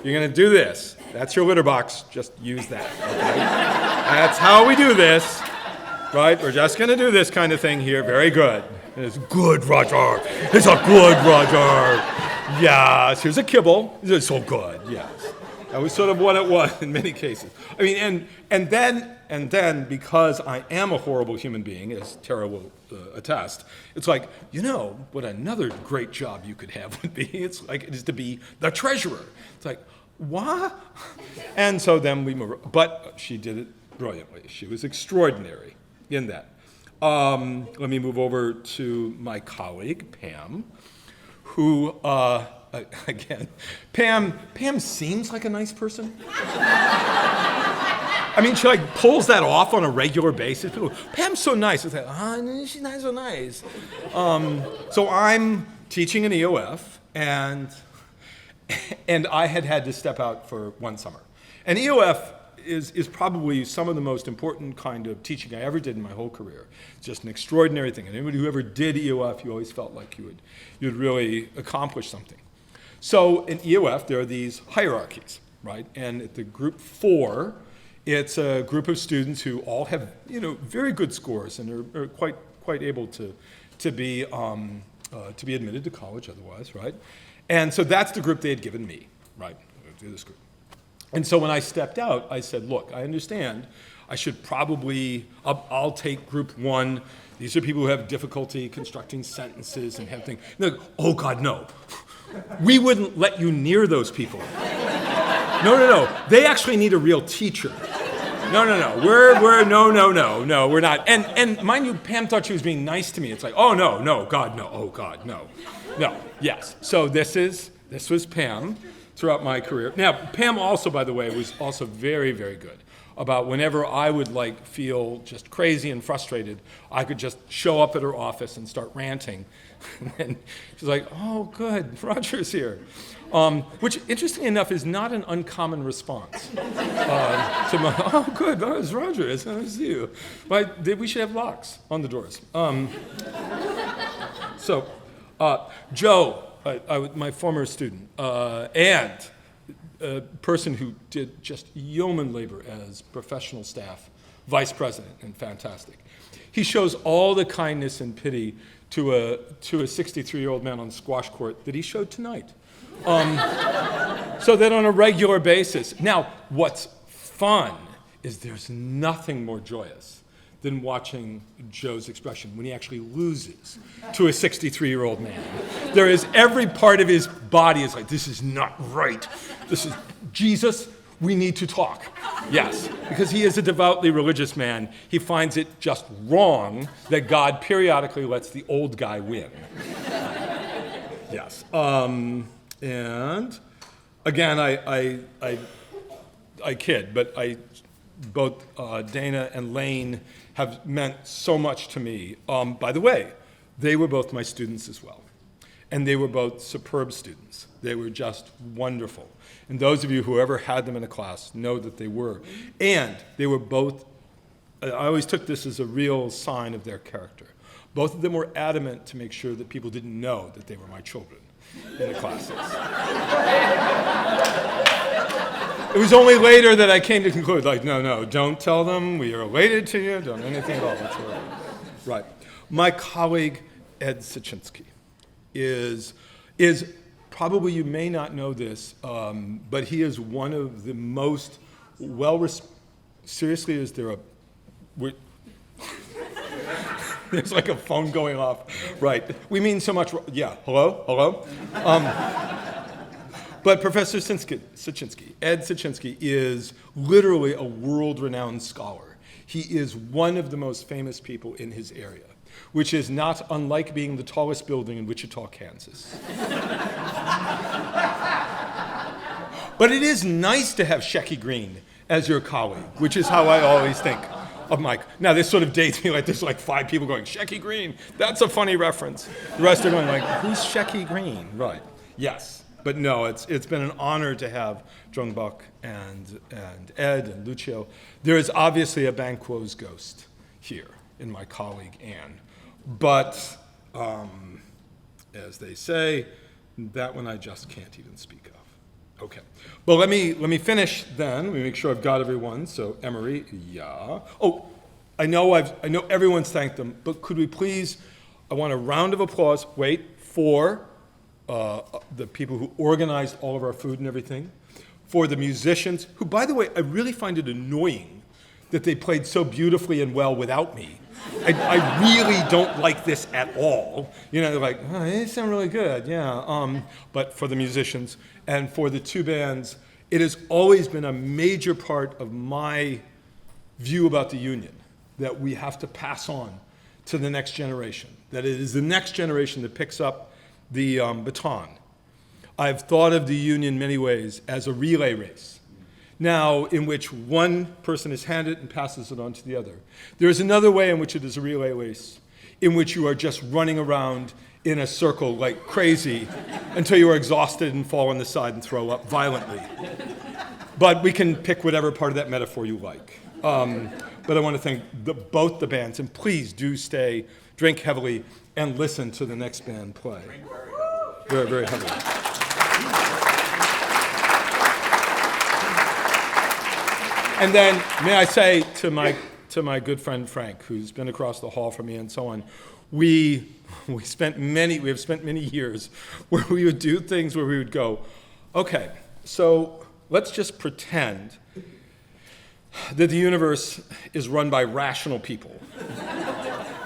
You're going to do this. That's your litter box. Just use that. Okay? That's how we do this. right? We're just going to do this kind of thing here. Very good. It's good, Rodger. It's a good Rodger. Yes, here's a kibble. It's so good, yes. That was sort of what it was in many cases. I mean, and then because I am a horrible human being, as Tara will attest, it's like, you know, what another great job you could have would be. It is to be the treasurer. It's like, what? And so then we move, but she did it brilliantly. She was extraordinary in that. Let me move over to my colleague, Pam, who, again, Pam seems like a nice person. I mean, she like pulls that off on a regular basis. People, Pam's so nice. It's like, she's not so nice. So I'm teaching an EOF, and I had to step out for one summer. And EOF is probably some of the most important kind of teaching I ever did in my whole career. It's just an extraordinary thing. And anybody who ever did EOF, you always felt like you'd really accomplish something. So in EOF, there are these hierarchies, right? And at the group 4, it's a group of students who all have, you know, very good scores and are quite able to be admitted to college otherwise, right? And so that's the group they had given me, right? This group. And so when I stepped out, I said, look, I understand. I should probably, I'll take group 1. These are people who have difficulty constructing sentences and have things. Like, oh God, no. We wouldn't let you near those people. No. They actually need a real teacher. No. We're not. And mind you, Pam thought she was being nice to me. It's like, oh no, God, no, oh God, no. Yes. So this was Pam throughout my career. Now, Pam also, by the way, was also very, very good about whenever I would like feel just crazy and frustrated, I could just show up at her office and start ranting. And she's like, oh, good, Rodger's here. Which, interestingly enough, is not an uncommon response. Oh, good, it's Rodger, it's nice to see you. But we should have locks on the doors. Joe, my former student, and a person who did just yeoman labor as professional staff, vice president, and fantastic. He shows all the kindness and pity to a 63-year-old man on the squash court that he showed tonight. So that on a regular basis. Now, what's fun is there's nothing more joyous than watching Joe's expression when he actually loses to a 63-year-old man. There is every part of his body is like, this is not right. This is, Jesus, we need to talk. Yes, because he is a devoutly religious man. He finds it just wrong that God periodically lets the old guy win. Yes. And again, I kid, but both Dana and Lane have meant so much to me. By the way, they were both my students as well. And they were both superb students. They were just wonderful. And those of you who ever had them in a class know that they were. And they were both, I always took this as a real sign of their character. Both of them were adamant to make sure that people didn't know that they were my children in the classes. It was only later that I came to conclude, like, no, don't tell them we are related to you, don't anything at all whatsoever. Right. My colleague, Ed Zubrzycki, is probably, you may not know this, but he is one of the most seriously, is there there's like a phone going off. Right. We mean so much. Yeah. Hello? But Professor Zubrzycki, Ed Zubrzycki, is literally a world-renowned scholar. He is one of the most famous people in his area, which is not unlike being the tallest building in Wichita, Kansas. But it is nice to have Shecky Green as your colleague, which is how I always think of Mike. Now, this sort of dates me, like there's like 5 people going, Shecky Green, that's a funny reference. The rest are going like, who's Shecky Green? Right, yes. But no, it's been an honor to have Jungbok and Ed and Lucio. There is obviously a Banquo's ghost here in my colleague Anne. But, as they say, that one I just can't even speak of. Okay. Well, let me finish then. Let me make sure I've got everyone. So, Emery, yeah. Oh, I know everyone's thanked them, but could we please, I want a round of applause, for the people who organized all of our food and everything, for the musicians, who, by the way, I really find it annoying that they played so beautifully and well without me. I really don't like this at all. You know, they're like, oh, they sound really good, yeah. But for the musicians and for the two bands, it has always been a major part of my view about the union that we have to pass on to the next generation, that it is the next generation that picks up the baton. I've thought of the union in many ways as a relay race. Now, in which one person is handed and passes it on to the other. There is another way in which it is a relay race, in which you are just running around in a circle like crazy until you are exhausted and fall on the side and throw up violently. But we can pick whatever part of that metaphor you like. But I want to thank both the bands, and please do stay, drink heavily, and listen to the next band play. Very, very heavily. And then, may I say to my good friend Frank, who's been across the hall from me and so on, we have spent many years where we would do things where we would go, okay, so let's just pretend that the universe is run by rational people.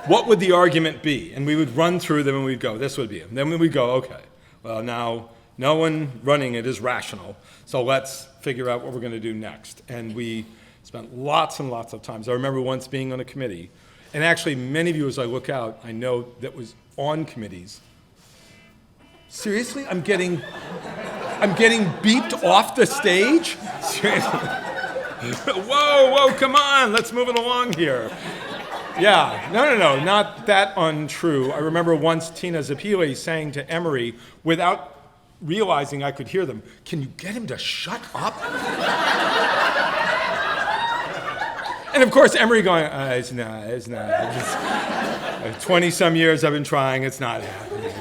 What would the argument be? And we would run through them and we'd go, this would be it. And then we would go, okay, well now no one running it is rational, so let's figure out what we're going to do next. And we spent lots and lots of times. I remember once being on a committee, and actually many of you as I look out, I know that was on committees. Seriously? I'm getting beeped off the stage? Seriously? Whoa, come on, let's move it along here. Yeah, no, not that untrue. I remember once Tina Zapili saying to Emery, without realizing I could hear them, can you get him to shut up? And of course, Emery going, it's not. 20-some years I've been trying, it's not happening.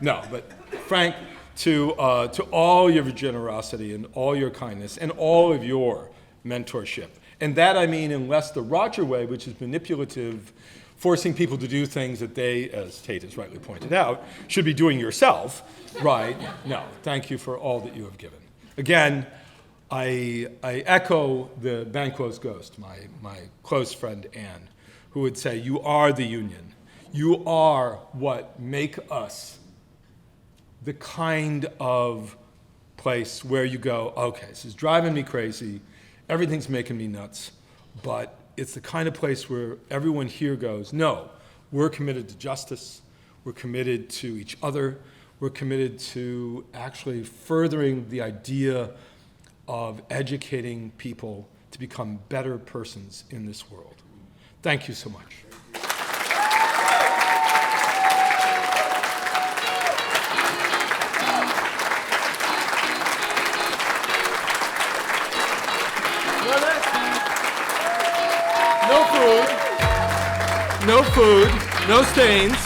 No, but Frank, to all your generosity and all your kindness and all of your mentorship, and that I mean in less the Rodger way, which is manipulative, forcing people to do things that they, as Tate has rightly pointed out, should be doing yourself, right? No, thank you for all that you have given. Again, I echo the Banquo's ghost, my close friend Anne, who would say, you are the union. You are what make us the kind of place where you go, okay, this is driving me crazy, everything's making me nuts, but it's the kind of place where everyone here goes, no, we're committed to justice, we're committed to each other, we're committed to actually furthering the idea of educating people to become better persons in this world. Thank you so much. No food, no stains.